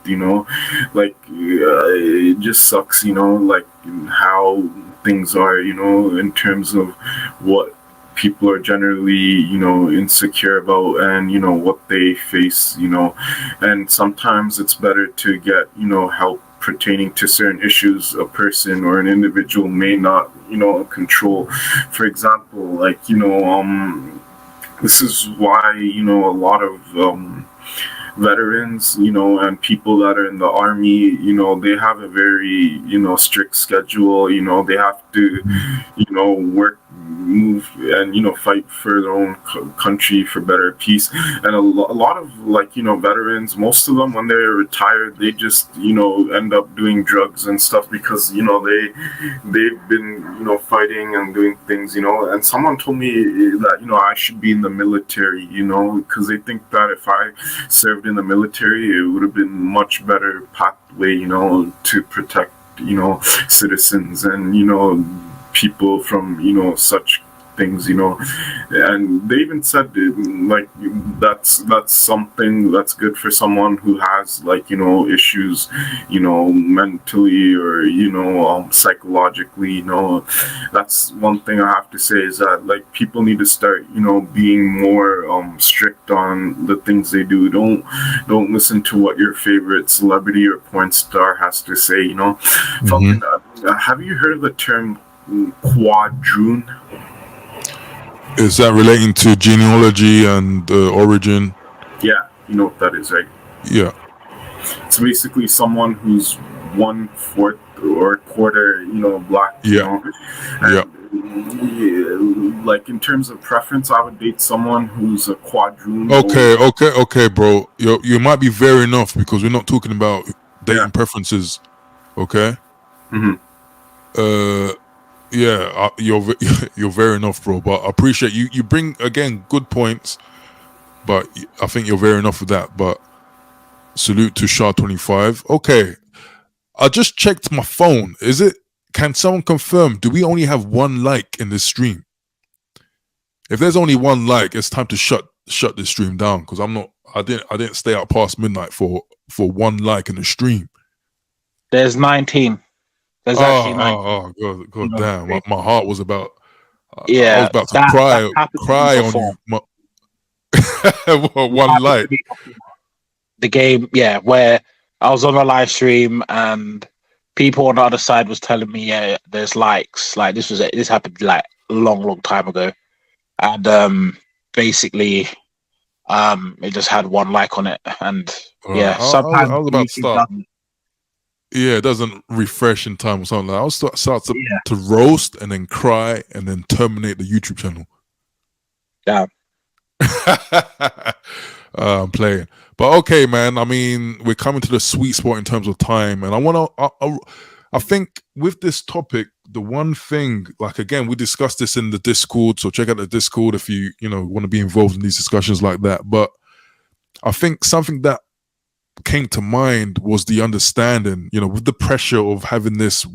like, it just sucks, like how things are, in terms of what people are generally, insecure about, and what they face, and sometimes it's better to get, help pertaining to certain issues a person or an individual may not, control. For example, like, this is why, a lot of veterans, and people that are in the army, they have a very, strict schedule. They have to, work, move, and fight for their own country for better peace. And a lot of, like, veterans, most of them, when they're retired, they just end up doing drugs and stuff because they've been fighting and doing things. And someone told me that I should be in the military, because they think that if I served in the military, it would have been much better pathway, to protect citizens and people from such things, and they even said like that's something that's good for someone who has, like, issues, mentally or psychologically. That's one thing I have to say, is that, like, people need to start being more strict on the things they do. Don't listen to what your favorite celebrity or porn star has to say. Something have you heard of the term quadroon? Is that relating to genealogy and origin? Yeah, you know what that is, right? Yeah. It's basically someone who's 1/4 or quarter, black. Yeah. Like, in terms of preference, I would date someone who's a quadroon. Okay, bro. You might be veering off because we're not talking about dating preferences. Okay. Yeah, you're veering off, bro. But I appreciate you. You bring, again, good points, but I think you're veering off with that. But salute to SHA-25. Okay, I just checked my phone. Can someone confirm? Do we only have one like in this stream? If there's only one like, it's time to shut this stream down, because I didn't stay out past midnight for one like in the stream. There's 19. There's actually 19. Oh, God damn! My heart was about. I was about to cry on you. One like. The game, where I was on a live stream and people on the other side was telling me, there's likes. Like, this happened like a long time ago, and basically, it just had one like on it, and sometimes I was about to start. Yeah, it doesn't refresh in time or something. I'll start to roast and then cry and then terminate the YouTube channel. Yeah. I'm playing. But okay, man. I mean, we're coming to the sweet spot in terms of time. And I think with this topic, the one thing, like, again, we discussed this in the Discord. So check out the Discord if you want to be involved in these discussions like that. But I think something that came to mind was the understanding, with the pressure of having this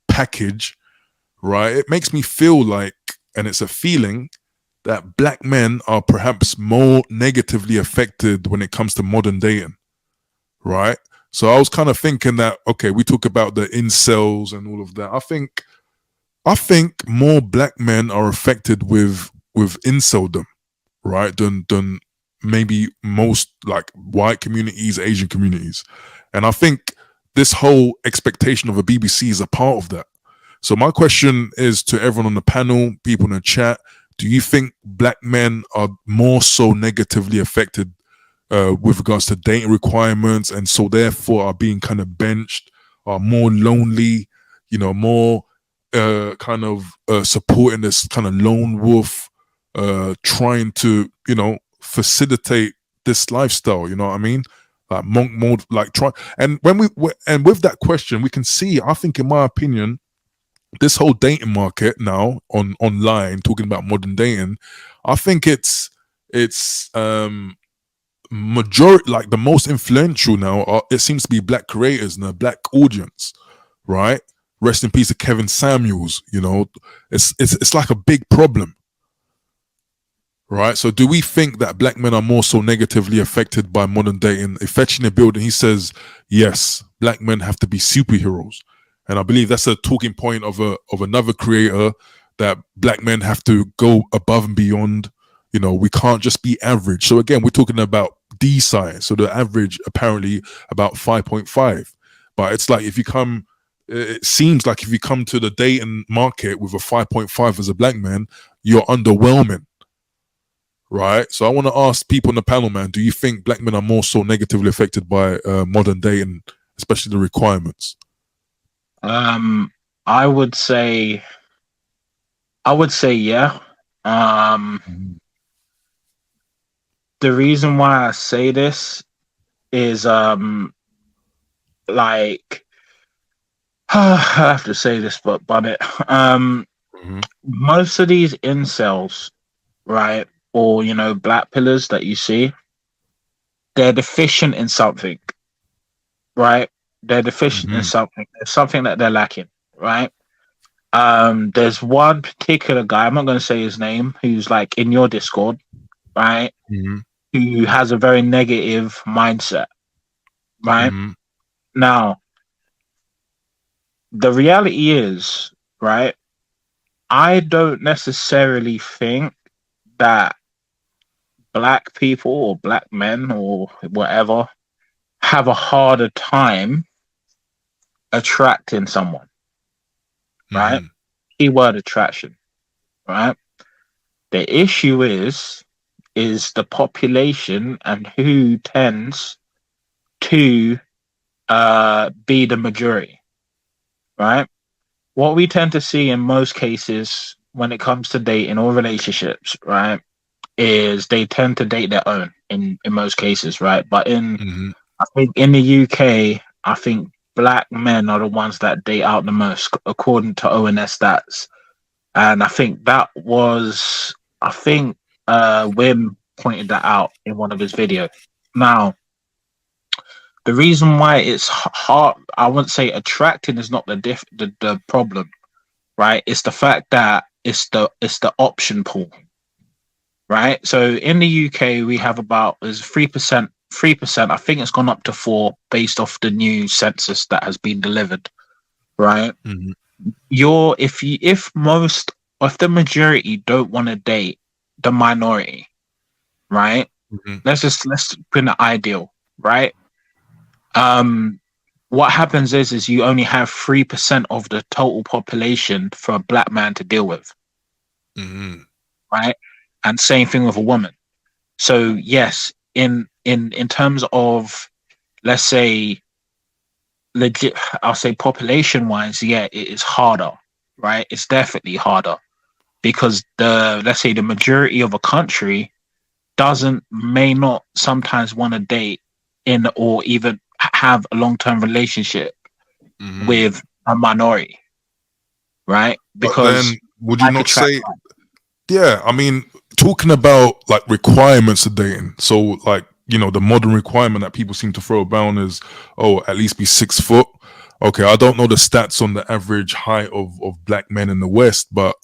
package, right? It makes me feel like, and it's a feeling, that black men are perhaps more negatively affected when it comes to modern dating, right? So I was kind of thinking that, okay, we talk about the incels and all of that. I think more black men are affected with inceldom, right? Than maybe most like white communities, Asian communities. And I think this whole expectation of a BBC is a part of that. So my question is to everyone on the panel, people in the chat, do you think black men are more so negatively affected with regards to dating requirements, and so therefore are being kind of benched, are more lonely, more kind of supporting this kind of lone wolf, trying to, facilitate this lifestyle, you know what I mean? Like monk mode, like try. And and with that question, we can see, I think, in my opinion, this whole dating market now online, talking about modern dating, I think it's majority, like the most influential now it seems to be black creators and a black audience, right? Rest in peace to Kevin Samuels. It's like a big problem, right? So do we think that black men are more so negatively affected by modern dating? If Fetch in the building, he says yes, black men have to be superheroes. And I believe that's a talking point of another creator, that black men have to go above and beyond. We can't just be average. So again, we're talking about D size. So the average apparently about 5.5. But it's like it seems like if you come to the dating market with a 5.5 as a black man, you're underwhelming. Right? So I want to ask people on the panel, man, do you think black men are more so negatively affected by modern dating, especially the requirements? I would say yeah. The reason why I say this is like I have to say this, but it most of these incels, right, or black pillars that you see, they're deficient in something, right? They're deficient in something. There's something that they're lacking, right? There's one particular guy, I'm not going to say his name, who's like in your Discord, right? Who has a very negative mindset, right? Now, the reality is, right, I don't necessarily think that black people or black men or whatever have a harder time attracting someone, right? Keyword attraction, right? The issue is the population and who tends to be the majority, right? What we tend to see in most cases when it comes to dating or relationships, right, is they tend to date their own in most cases, right? But I think in the UK, I think black men are the ones that date out the most, according to ONS stats. And I think Wim pointed that out in one of his videos. Now, the reason why it's hard, I wouldn't say attracting is not the problem, right? It's the fact that it's the option pool, right? So in the UK, we have there's 3%. I think it's gone up to 4% based off the new census that has been delivered, right? If the majority don't want to date the minority, right? Let's put an ideal, right? What happens is you only have 3% of the total population for a black man to deal with, right? And same thing with a woman. So yes, in terms of, let's say, legit, I'll say population wise, yeah, it is harder, right? It's definitely harder because let's say the majority of a country may not sometimes want to date in or even have a long-term relationship with a minority, right? Because then, would you not say, yeah, I mean, talking about like requirements of dating, so like the modern requirement that people seem to throw about is, oh, at least be 6 foot. Okay, I don't know the stats on the average height of black men in the West, but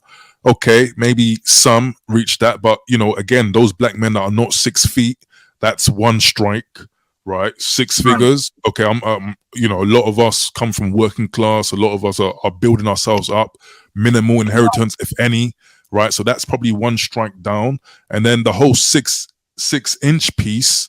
okay, maybe some reach that. But again, those black men that are not 6 feet, that's one strike, right? Six figures. Okay, I'm a lot of us come from working class. A lot of us are building ourselves up, minimal inheritance, if any, right? So that's probably one strike down, and then the whole 6 inch piece,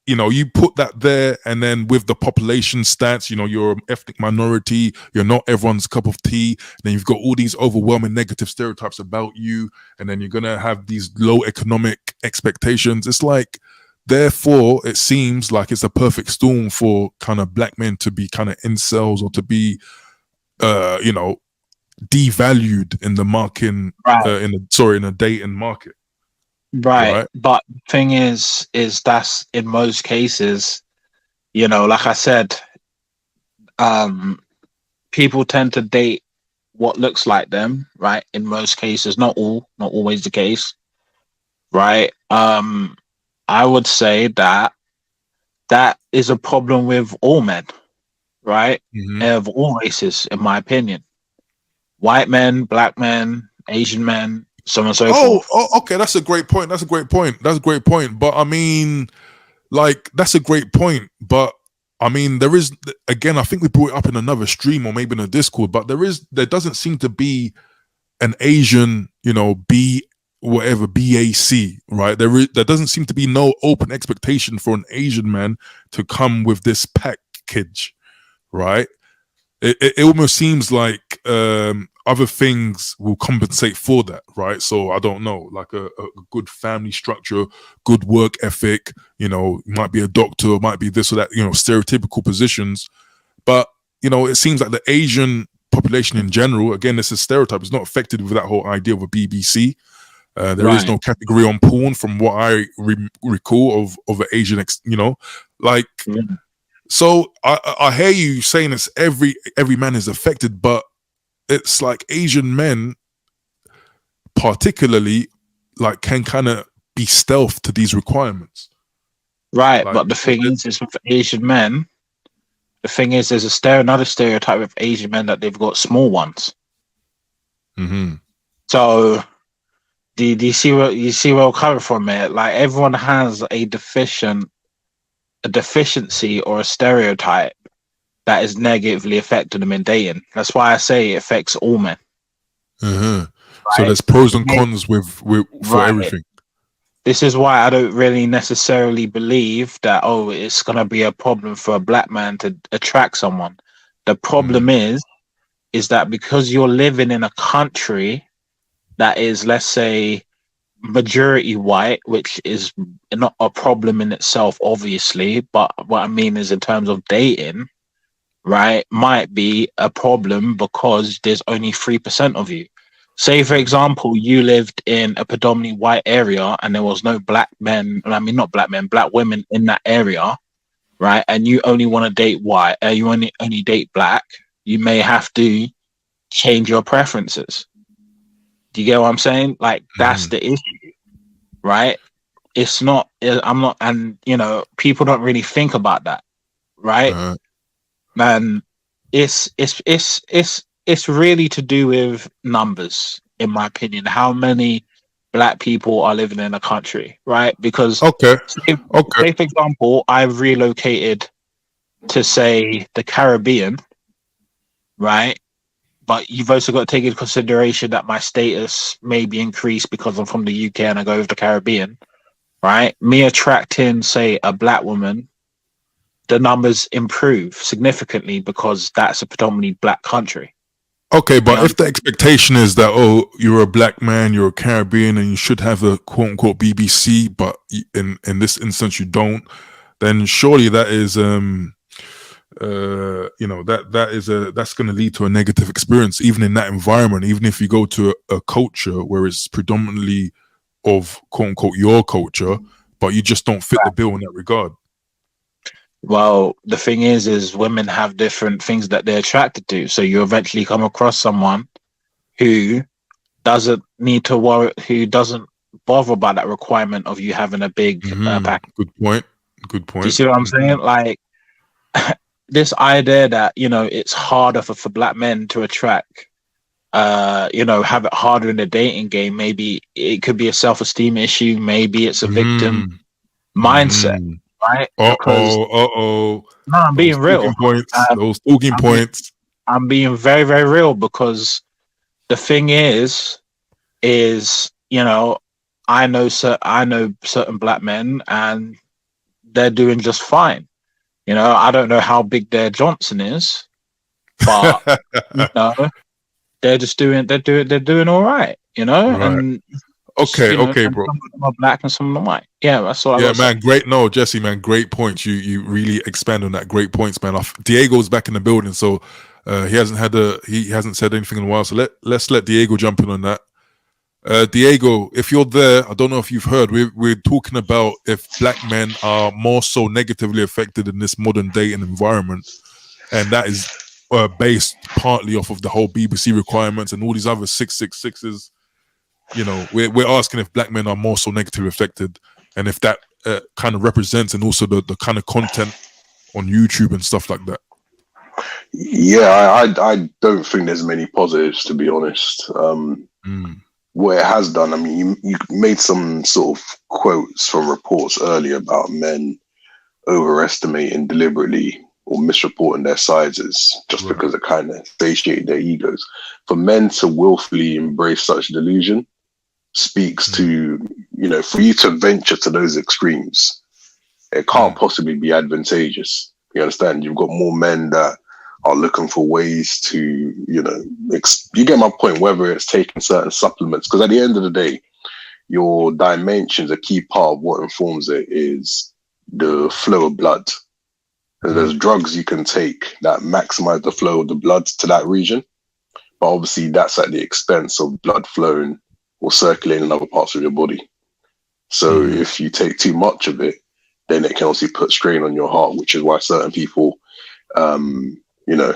you put that there, and then with the population stats, you're an ethnic minority, you're not everyone's cup of tea, then you've got all these overwhelming negative stereotypes about you, and then you're gonna have these low economic expectations. It's like, therefore, it seems like it's a perfect storm for kind of black men to be kind of incels, or to be, devalued in the market, Right. in the dating market. Right. But the thing is that's in most cases, like I said, people tend to date what looks like them, right? In most cases, not always the case, right? I would say that is a problem with all men, right? Of all races, in my opinion. White men, black men, Asian men, so on and so forth. Oh, okay, that's a great point. But I mean, like, that's a great point. But I mean, there is, again, I think we brought it up in another stream or maybe in a Discord, but there doesn't seem to be an Asian, BAC, right? There doesn't seem to be no open expectation for an Asian man to come with this package, right? It almost seems like other things will compensate for that, right? So I don't know, like a good family structure, good work ethic, might be a doctor, might be this or that, stereotypical positions. But, it seems like the Asian population in general, again, this is stereotype, is not affected with that whole idea of a BBC. There is no category on porn from what I recall of an Asian, So I hear you saying it's every man is affected, but it's like Asian men particularly, like, can kind of be stealth to these requirements. Right, like, but the thing is with Asian men, there's another stereotype with Asian men, that they've got small ones. So do you see where I'm coming from here? Like, everyone has a deficiency or a stereotype that is negatively affecting them in dating. That's why I say it affects all men. Right? So there's pros and cons for everything. This is why I don't really necessarily believe that, it's going to be a problem for a black man to attract someone. The problem is that because you're living in a country that is, let's say, majority white, which is not a problem in itself, obviously, but what I mean is in terms of dating, right, might be a problem because there's only 3% of you. Say, for example, you lived in a predominantly white area and there was no black women in that area, right? And you only want to date white, you only date black, you may have to change your preferences. Do you get what I'm saying? Like, that's the issue, right? It's not, and people don't really think about that, right? And it's really to do with numbers, in my opinion. How many black people are living in a country, right? Because say, for example, I've relocated to, say, the Caribbean, right? But you've also got to take into consideration that my status may be increased because I'm from the UK and I go over the Caribbean, right? Me attracting, say, a black woman, the numbers improve significantly because that's a predominantly black country. Okay, but if the expectation is that, you're a black man, you're a Caribbean, and you should have a quote unquote BBC, but in this instance you don't, then surely that is that's going to lead to a negative experience, even in that environment. Even if you go to a culture where it's predominantly of quote unquote your culture, but you just don't fit the bill in that regard. Well, the thing is women have different things that they're attracted to. So you eventually come across someone who doesn't need to worry, who doesn't bother by that requirement of you having a big back. Good point. Good point. Do you see what I'm saying? Like this idea that, you know, it's harder for black men to attract, you know, have it harder in the dating game. Maybe it could be a self-esteem issue. Maybe it's a victim mindset, right? No, I'm being real. Those talking points. I'm being very, very real, because the thing is, you know, I know certain black men, and they're doing just fine. You know, I don't know how big their Johnson is, but you know, they're doing all right. You know, Right. and Okay, you know, okay, and bro. some of them are black and some of them are white. Yeah, that's all. Yeah, man. Great. No, Jesse, man. Great points. You really expand on that. Great points, man. Diego's back in the building, so he hasn't said anything in a while. So let's let Diego jump in on that. Diego, if you're there, I don't know if you've heard. We're talking about if black men are more so negatively affected in this modern dating environment, and that is based partly off of the whole BBC requirements and all these other 666s. You know, we're asking if black men are more so negatively affected, and if that kind of represents, and also the kind of content on YouTube and stuff like that. Yeah, I don't think there's many positives, to be honest. What it has done, I mean, you made some sort of quotes from reports earlier about men overestimating deliberately or misreporting their sizes just because it kind of satiated their egos. For men to willfully embrace such delusion speaks to, you know, for you to venture to those extremes, it can't possibly be advantageous. You understand? You've got more men that are looking for ways to, you know, you get my point, whether it's taking certain supplements, because at the end of the day, your dimensions, a key part of what informs it is the flow of blood. There's drugs you can take that maximize the flow of the blood to that region, but obviously that's at the expense of blood flowing or circulating in other parts of your body. So if you take too much of it, then it can also put strain on your heart, which is why certain people, you know,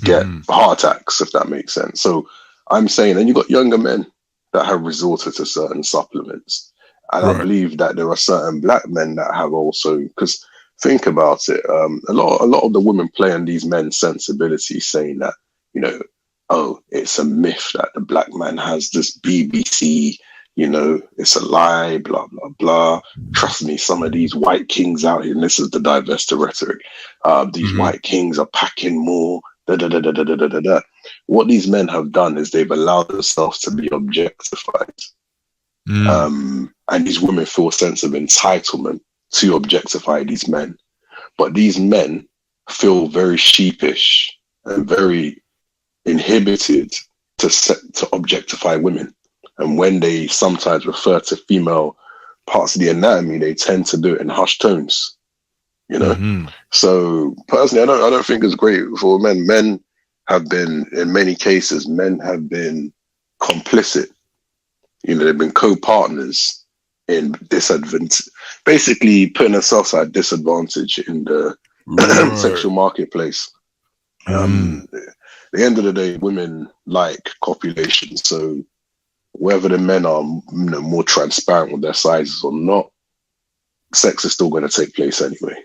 get heart attacks, if that makes sense. So I'm saying, and you've got younger men that have resorted to certain supplements. And I believe that there are certain black men that have also, because think about it, a lot of the women play on these men's sensibilities, saying that, you know, oh, it's a myth that the black man has this BBC, you know, it's a lie, blah, blah, blah. Trust me, some of these white kings out here, and this is the divestor rhetoric, these white kings are packing more, da, da, da, da, da, da, da, da. What these men have done is they've allowed themselves to be objectified. And these women feel a sense of entitlement to objectify these men. But these men feel very sheepish and very inhibited to objectify women. And when they sometimes refer to female parts of the anatomy, they tend to do it in hushed tones, you know? So personally, I don't think it's great for men. Men have been, in many cases, complicit. You know, they've been co-partners in disadvantage, basically putting themselves at disadvantage in the sexual marketplace. At the end of the day, women like copulation. So whether the men are, you know, more transparent with their sizes or not, sex is still going to take place anyway.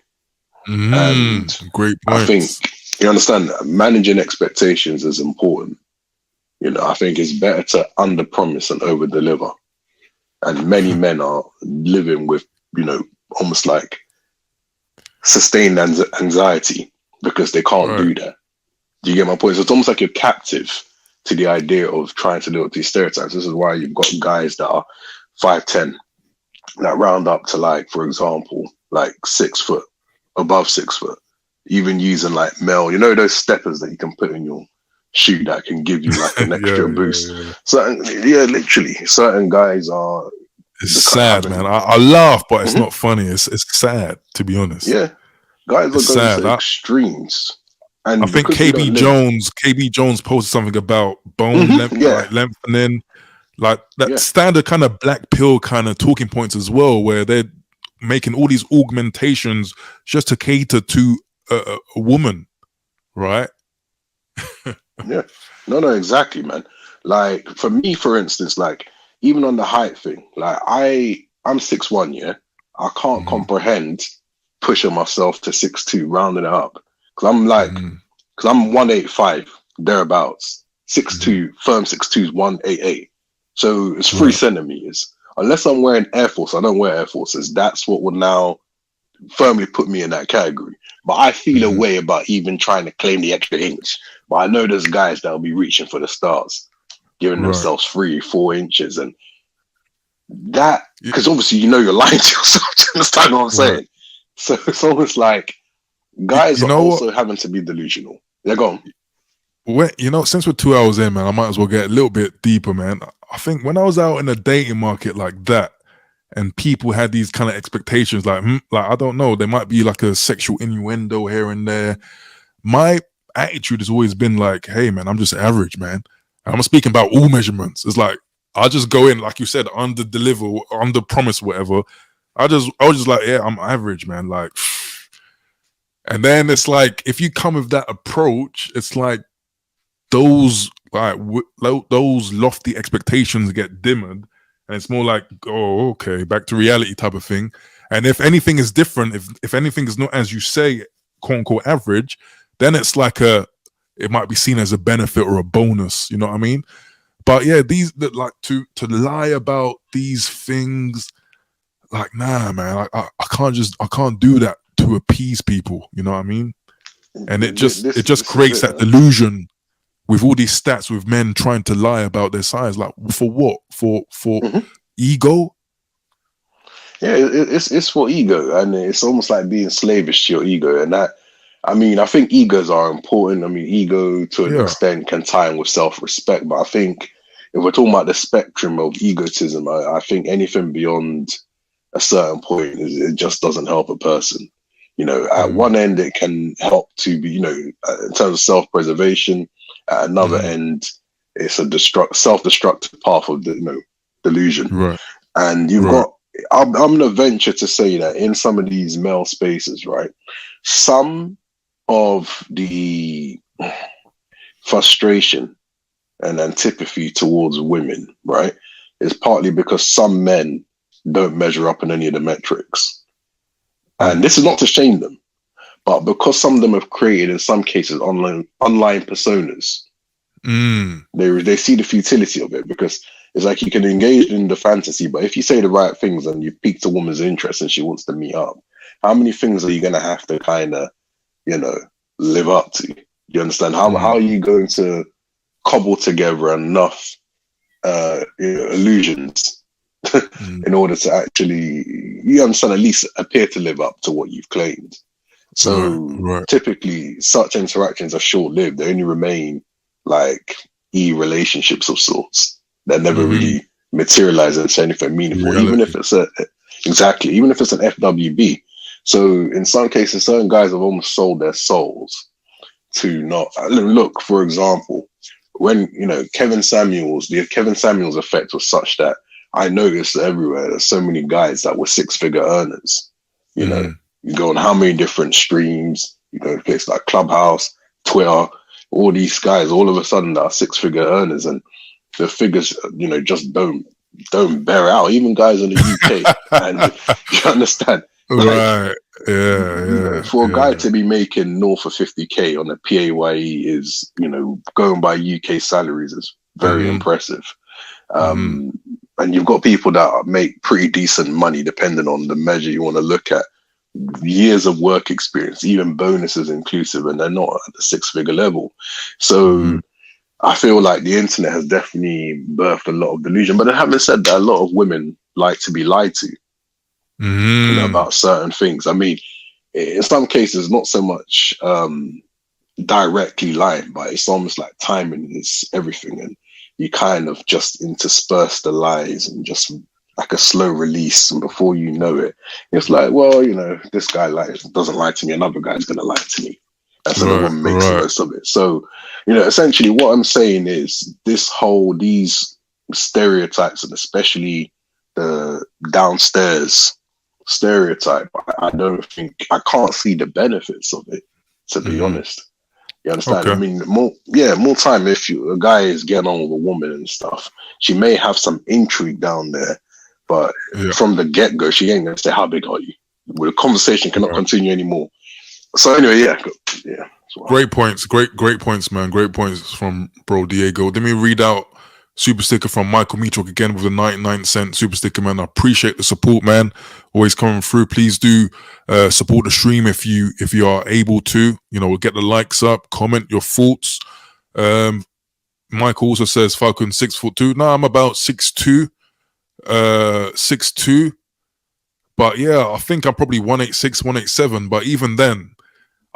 And great points. I think, you understand, managing expectations is important. You know, I think it's better to under-promise and over-deliver. And many men are living with, you know, almost like sustained anxiety because they can't do that. Do you get my point? So it's almost like you're captive to the idea of trying to live up these stereotypes. This is why you've got guys that are 5'10", that round up to, like, for example, like 6 foot, above 6 foot, even using like male, you know, those steppers that you can put in your shoe that can give you like an extra boost. Certain, literally, certain guys are. It's sad, man. I laugh, but it's not funny. It's sad, to be honest. Yeah, guys are going to extremes. And I think KB Jones posted something about bone lengthening, like that standard kind of black pill kind of talking points as well, where they're making all these augmentations just to cater to a woman, right? No, exactly, man. Like for me, for instance, like even on the height thing, like I'm 6'1", yeah. I can't comprehend pushing myself to 6'2", rounding it up. Because I'm like, because I'm 185, thereabouts. 6'2", firm 6'2" is 188. So it's 3 centimeters. Unless I'm wearing Air Force, I don't wear Air Forces. That's what would now firmly put me in that category. But I feel a way about even trying to claim the extra inch. But I know there's guys that will be reaching for the stars, giving themselves 3-4 inches. And that, because obviously you know you're lying to yourself. Do you understand what I'm saying? So it's almost like guys are also having to be delusional. They're gone. Well, since we're 2 hours in, man, I might as well get a little bit deeper, man. I think when I was out in the dating market like that, and people had these kind of expectations, like I don't know, there might be like a sexual innuendo here and there. My attitude has always been like, hey, man, I'm just average, man. And I'm speaking about all measurements. It's like I'll just go in, like you said, under deliver, under promise, whatever. I was just like, yeah, I'm average, man. Like, and then it's like if you come with that approach, it's like those those lofty expectations get dimmed, and it's more like, oh, okay, back to reality type of thing. And if anything is different, if anything is not as you say, quote unquote average, then it's like it might be seen as a benefit or a bonus. You know what I mean? But yeah, these that like to lie about these things, like, nah, man, I can't do that to appease people. You know what I mean? And it just creates that delusion with all these stats with men trying to lie about their size. Like, for what? For ego? Yeah, it's for ego, and it's almost like being slavish to your ego. And that, I mean, I think egos are important. I mean, ego to an extent can tie in with self-respect, but I think if we're talking about the spectrum of egotism, I think anything beyond a certain point, it just doesn't help a person. At one end, it can help to be, in terms of self-preservation. At another end, it's a self-destructive path of delusion. Right. And you've got, I'm going to venture to say that in some of these male spaces, right, some of the frustration and antipathy towards women, right, is partly because some men don't measure up in any of the metrics. And this is not to shame them, but because some of them have created, in some cases, online personas, they see the futility of it, because it's like you can engage in the fantasy, but if you say the right things and you've piqued a woman's interest and she wants to meet up, how many things are you going to have to kind of, live up to? You understand? How are you going to cobble together enough illusions in order to actually, you understand, at least appear to live up to what you've claimed? So typically such interactions are short-lived. They only remain like relationships of sorts that never really materialize into anything meaningful. Reality. Even if it's even if it's an FWB. So in some cases, certain guys have almost sold their souls to not look. For example, when Kevin Samuels, the Kevin Samuels effect was such that I noticed everywhere there's so many guys that were 6-figure earners. You go on how many different streams, you go to places like Clubhouse, Twitter, all these guys all of a sudden that are 6-figure earners, and the figures, just don't bear out. Even guys in the UK, and you understand, right? Yeah. For a guy to be making north of 50K on a PAYE is, going by UK salaries, is very impressive. And you've got people that make pretty decent money, depending on the measure you want to look at. Years of work experience, even bonuses inclusive, and they're not at the 6-figure level. So I feel like the internet has definitely birthed a lot of delusion. But having said that, a lot of women like to be lied to about certain things. I mean, in some cases, not so much directly lying, but it's almost like timing is everything, and you kind of just intersperse the lies and just like a slow release, and before you know it, it's like, well, this guy doesn't lie to me, another guy's gonna lie to me, and so the woman makes the most of it. So essentially what I'm saying is these stereotypes, and especially the downstairs stereotype, I can't see the benefits of it, to be honest. You understand? Okay. I mean, more time if a guy is getting on with a woman and stuff, she may have some intrigue down there, but from the get go, she ain't gonna say how big are you. Well, the conversation cannot continue anymore. So anyway, yeah. Great points, great points, man. Great points from bro Diego. Let me read out super sticker from Michael Michok again with a 99-cent super sticker, man. I appreciate the support, man. Always coming through. Please do support the stream if you are able to. You know, get the likes up, comment your thoughts. Michael also says Falcon 6'2". No, I'm about 6'2". 6'2". But yeah, I think I'm probably 186, 187. But even then,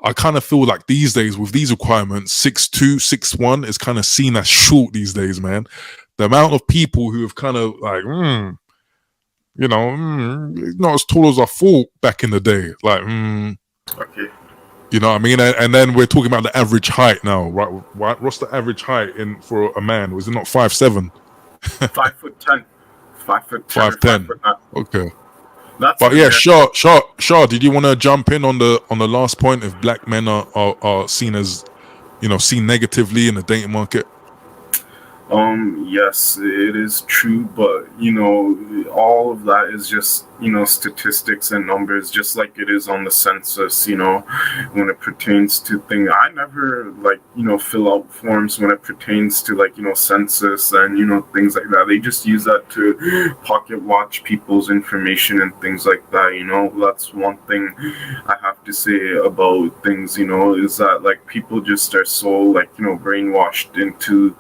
I kind of feel like these days with these requirements, 6'2", 6'1" is kind of seen as short these days, man. The amount of people who have kind of like, not as tall as I thought back in the day. Like, Okay. You know what I mean? And then we're talking about the average height now, right? What's the average height for a man? Was it not 5'7"? 5'10". 5'10". 5'10". Okay. That's but yeah, Shah, did you want to jump in on the last point? If black men are seen as, seen negatively in the dating market? Yes, it is true, but all of that is just statistics and numbers, just like it is on the census. When it pertains to things, I never fill out forms when it pertains to census and things like that. They just use that to pocket watch people's information and things like that. That's one thing I have to say about things. Is that people just are so brainwashed into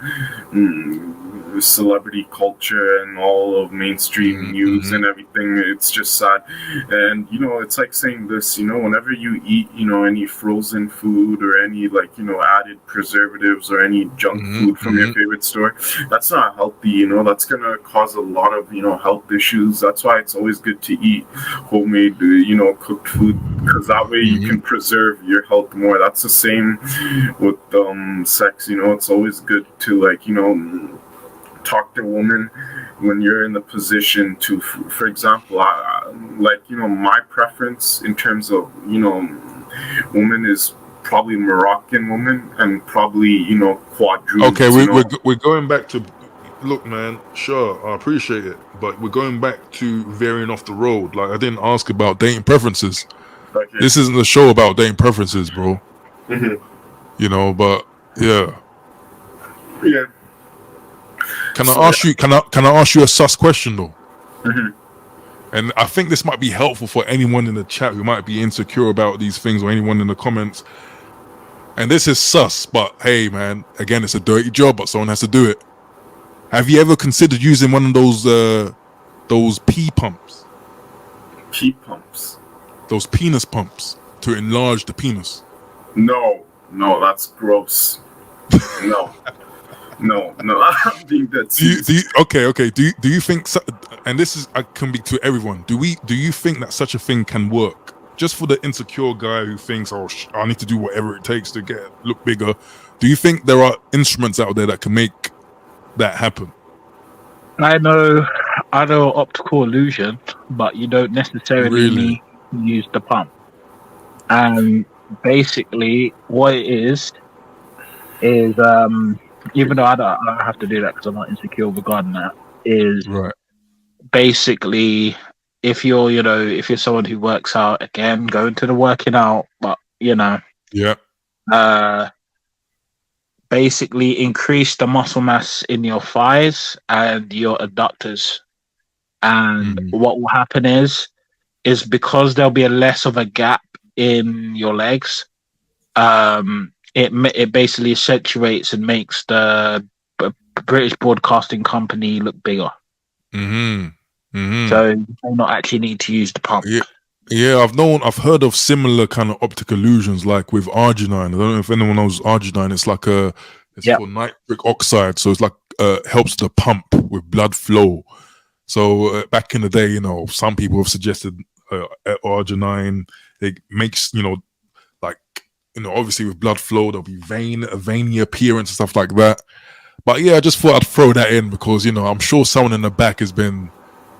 celebrity culture and all of mainstream news and everything. It's just sad. And it's like saying this, whenever you eat any frozen food or any added preservatives or any junk food from your favorite store, that's not healthy. That's gonna cause a lot of health issues. That's why it's always good to eat homemade cooked food, because that way you can preserve your health more. That's the same with sex. It's always good to talk to a woman when you're in the position to, for example, my preference in terms of woman is probably Moroccan woman and probably quadroons. Okay, we're going back to, look, man, sure, I appreciate it, but we're going back to veering off the road. Like, I didn't ask about dating preferences. Okay. This isn't a show about dating preferences, bro. But yeah. Can I ask you a sus question though? And I think this might be helpful for anyone in the chat who might be insecure about these things, or anyone in the comments. And this is sus, but hey, man, again, it's a dirty job, but someone has to do it. Have you ever considered using one of those pee pumps? Pee pumps? Those penis pumps to enlarge the penis? No, that's gross. No. No, I'm being dead serious. Do you think, and this is, I can be to everyone, do you think that such a thing can work? Just for the insecure guy who thinks, I need to do whatever it takes to look bigger. Do you think there are instruments out there that can make that happen? I know optical illusion, but you don't necessarily need to use the pump. And basically what it is even though I don't have to do that because I'm not insecure regarding that, is right. Basically, if you're someone who works out, again, go into the working out, but basically increase the muscle mass in your thighs and your adductors. And what will happen is because there'll be less of a gap in your legs, it basically accentuates and makes the British Broadcasting Company look bigger. So you may not actually need to use the pump. Yeah, I've heard of similar kind of optic illusions, like with arginine. I don't know if anyone knows arginine. It's like for nitric oxide, so it's like helps the pump with blood flow. So back in the day, some people have suggested arginine. It makes obviously with blood flow, there'll be a veiny appearance and stuff like that. But yeah, I just thought I'd throw that in because, I'm sure someone in the back has been,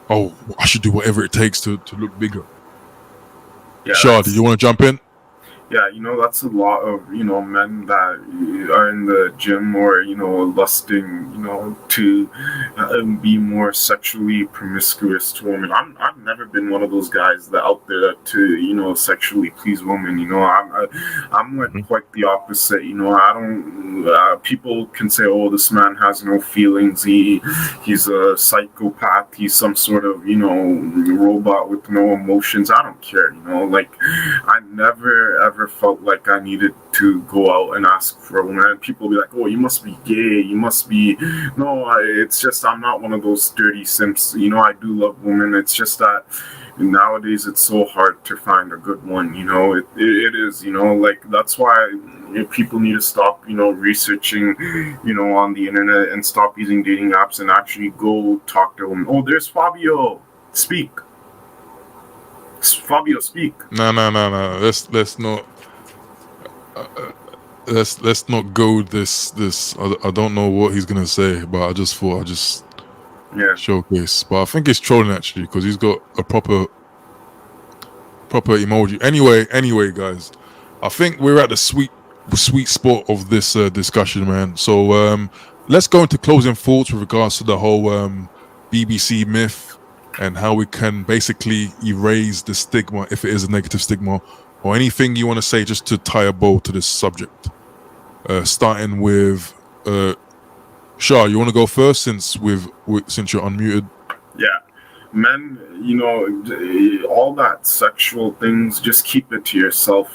I should do whatever it takes to look bigger. Yeah, Shah, do you want to jump in? yeah, that's a lot of, men that are in the gym or, lusting, to be more sexually promiscuous to women. I've never been one of those guys that out there to, sexually please women. I'm like quite the opposite. I don't, people can say, oh, this man has no feelings. He's a psychopath. He's some sort of, robot with no emotions. I don't care, like I never ever felt like I needed to go out and ask for a woman. People be like, "Oh, you must be gay. You must be." No, it's just I'm not one of those dirty simps. I do love women. It's just that nowadays it's so hard to find a good one. It is. Like that's why people need to stop. Researching. On the internet and stop using dating apps and actually go talk to women. Oh, there's Fabio. Speak. Fabio, speak. No. Let's not. Let's not go this. I don't know what he's gonna say, but I just thought showcase. But I think it's trolling actually because he's got a proper emoji. Anyway, guys, I think we're at the sweet spot of this discussion, man. So let's go into closing thoughts with regards to the whole BBC myth and how we can basically erase the stigma, if it is a negative stigma, or anything you want to say just to tie a bow to this subject. Starting with Shah, you want to go first since you're unmuted? Yeah. Men, all that sexual things, just keep it to yourself.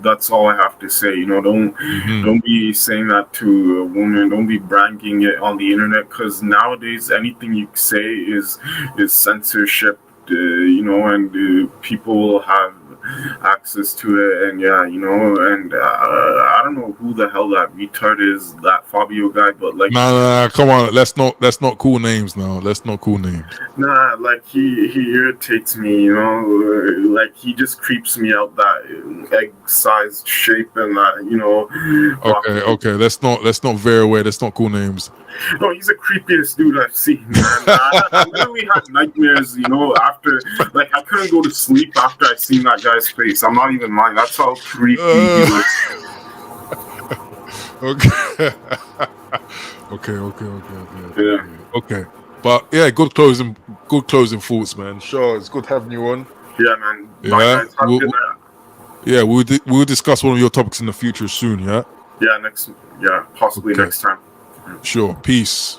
That's all I have to say. Don't be saying that to a woman. Don't be bragging it on the internet, because nowadays anything you say is censorship. And people will have access to it, and and I don't know who the hell that retard is, that Fabio guy, but like, nah, come on, let's not cool names now. Let's not cool names. Nah, like he irritates me, like he just creeps me out, that egg-sized shape and that, Okay, let's not veer away. Let's not cool names. No, he's the creepiest dude I've seen, man. I literally had nightmares, after, like, I couldn't go to sleep after I seen that guy's face. I'm not even lying. That's how creepy he was. Okay. But yeah, good closing thoughts, man. Sure, it's good having you on. Yeah, man. Bye, guys. We'll discuss one of your topics in the future soon. Yeah, possibly next time. Sure. Peace.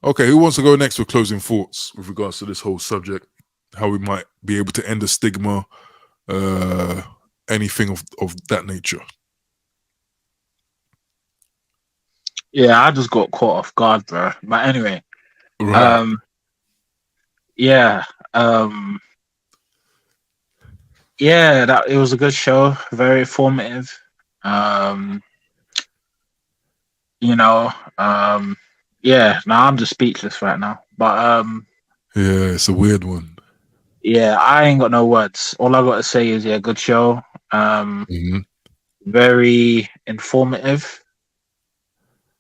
Okay, who wants to go next with closing thoughts with regards to this whole subject? How we might be able to end the stigma, anything of that nature. Yeah, I just got caught off guard, bro. But anyway, right. That it was a good show, very informative. I'm just speechless right now. But yeah, it's a weird one. Yeah, I ain't got no words. All I got to say is, good show. Very informative.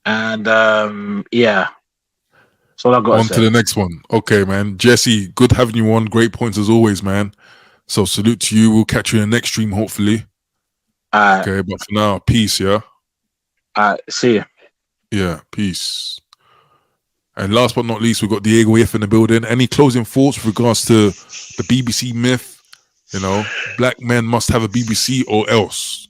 And that's all I got to say. On to the next one. Okay, man. Jesse, good having you on. Great points as always, man. So salute to you. We'll catch you in the next stream, hopefully. Okay, but for now, peace, yeah? See ya. Yeah, peace. And last but not least, we've got Diego If in the building. Any closing thoughts with regards to the BBC myth? Black men must have a BBC or else.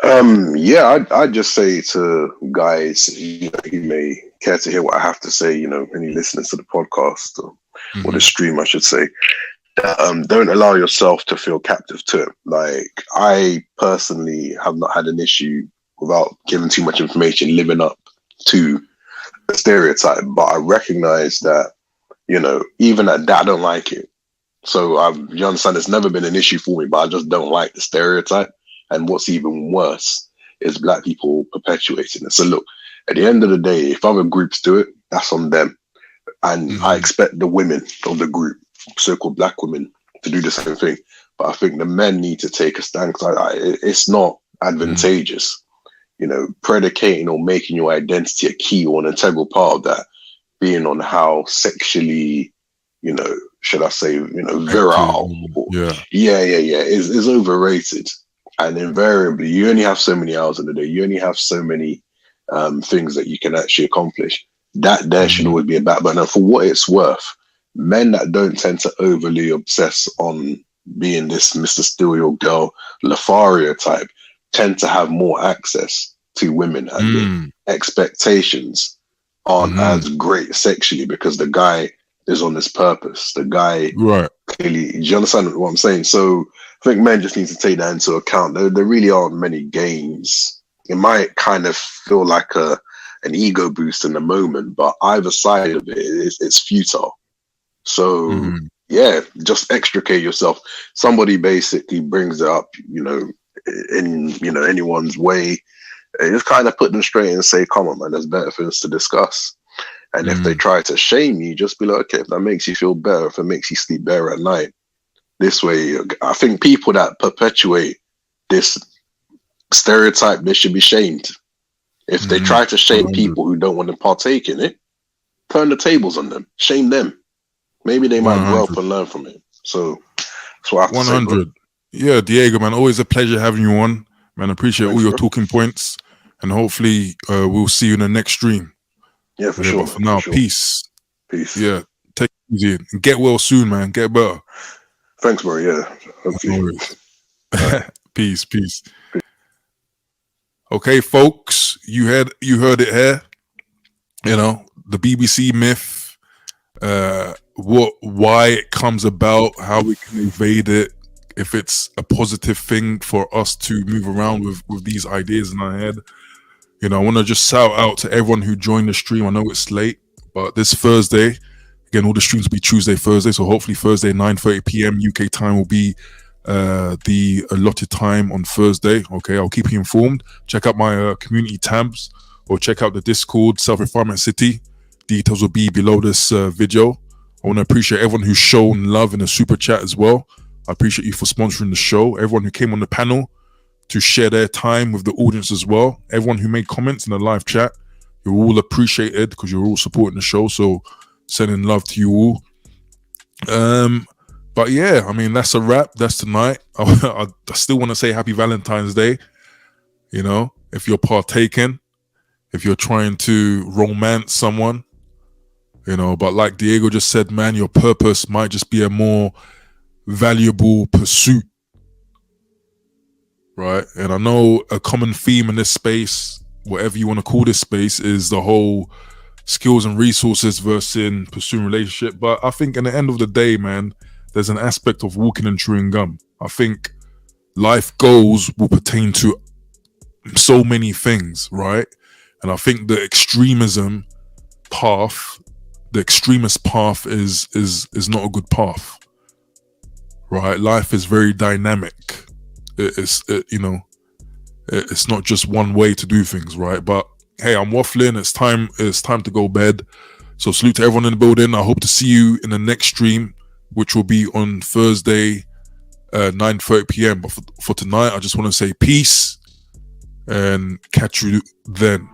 I'd just say to guys, who may care to hear what I have to say, any listeners to the podcast or the stream, I should say, don't allow yourself to feel captive to it. Like, I personally have not had an issue without giving too much information, living up to the stereotype, but I recognize that, even at that, I don't like it. So you understand, it's never been an issue for me, but I just don't like the stereotype. And what's even worse is black people perpetuating it. So look, at the end of the day, if other groups do it, that's on them. And I expect the women of the group, so-called black women, to do the same thing. But I think the men need to take a stand, because it's not advantageous. Predicating or making your identity a key or an integral part of that, being on how sexually, should I say, virile. Yeah. Is overrated. And invariably, you only have so many hours in the day. You only have so many things that you can actually accomplish. That there should always be a back burner. For what it's worth, men that don't tend to overly obsess on being this Mr. Steal Your Girl, Lothario type, tend to have more access to women, and the expectations aren't as great sexually because the guy is on this purpose. The guy clearly, do you understand what I'm saying? So I think men just need to take that into account. There really aren't many games. It might kind of feel like an ego boost in the moment, but either side of it it's futile. So yeah, just extricate yourself. Somebody basically brings it up, in anyone's way. Just kind of put them straight and say, come on, man, there's better things to discuss. And if they try to shame you, just be like, okay, if that makes you feel better, if it makes you sleep better at night, this way, I think people that perpetuate this stereotype, they should be shamed. If they try to shame people who don't want to partake in it, turn the tables on them, shame them. Maybe they might grow up and learn from it. So that's what I have to 100. say, Yeah, Diego, man, always a pleasure having you on. Man, appreciate all your talking points. And hopefully we'll see you in the next stream. Yeah, for sure. But for now, peace. Peace. Yeah, take it easy. And get well soon, man. Get better. Thanks, bro. Yeah. Hopefully. Peace. Okay, folks, you heard it here. The BBC myth, why it comes about, how we can evade it, if it's a positive thing for us to move around with these ideas in our head. I want to just shout out to everyone who joined the stream. I know it's late, but this Thursday, again, all the streams will be Tuesday, Thursday. So hopefully Thursday, 9:30 p.m. UK time will be the allotted time on Thursday. Okay, I'll keep you informed. Check out my community tabs or check out the Discord, Self-Refinement City. Details will be below this video. I want to appreciate everyone who's shown love in the super chat as well. I appreciate you for sponsoring the show. Everyone who came on the panel to share their time with the audience as well. Everyone who made comments in the live chat, you're all appreciated because you're all supporting the show. So sending love to you all. But yeah, I mean, that's a wrap. That's tonight. I still want to say happy Valentine's Day. If you're partaking, if you're trying to romance someone, but like Diego just said, man, your purpose might just be a more valuable pursuit. Right. And I know a common theme in this space, whatever you want to call this space, is the whole skills and resources versus pursuing relationship. But I think in the end of the day, man, there's an aspect of walking and chewing gum. I think life goals will pertain to so many things, right? And I think the extremist path is not a good path, right? Life is very dynamic. It's not just one way to do things, right? But hey, I'm waffling. It's time to go bed. So salute to everyone in the building. I hope to see you in the next stream, which will be on Thursday, 9:30 p.m. But for tonight, I just want to say peace and catch you then.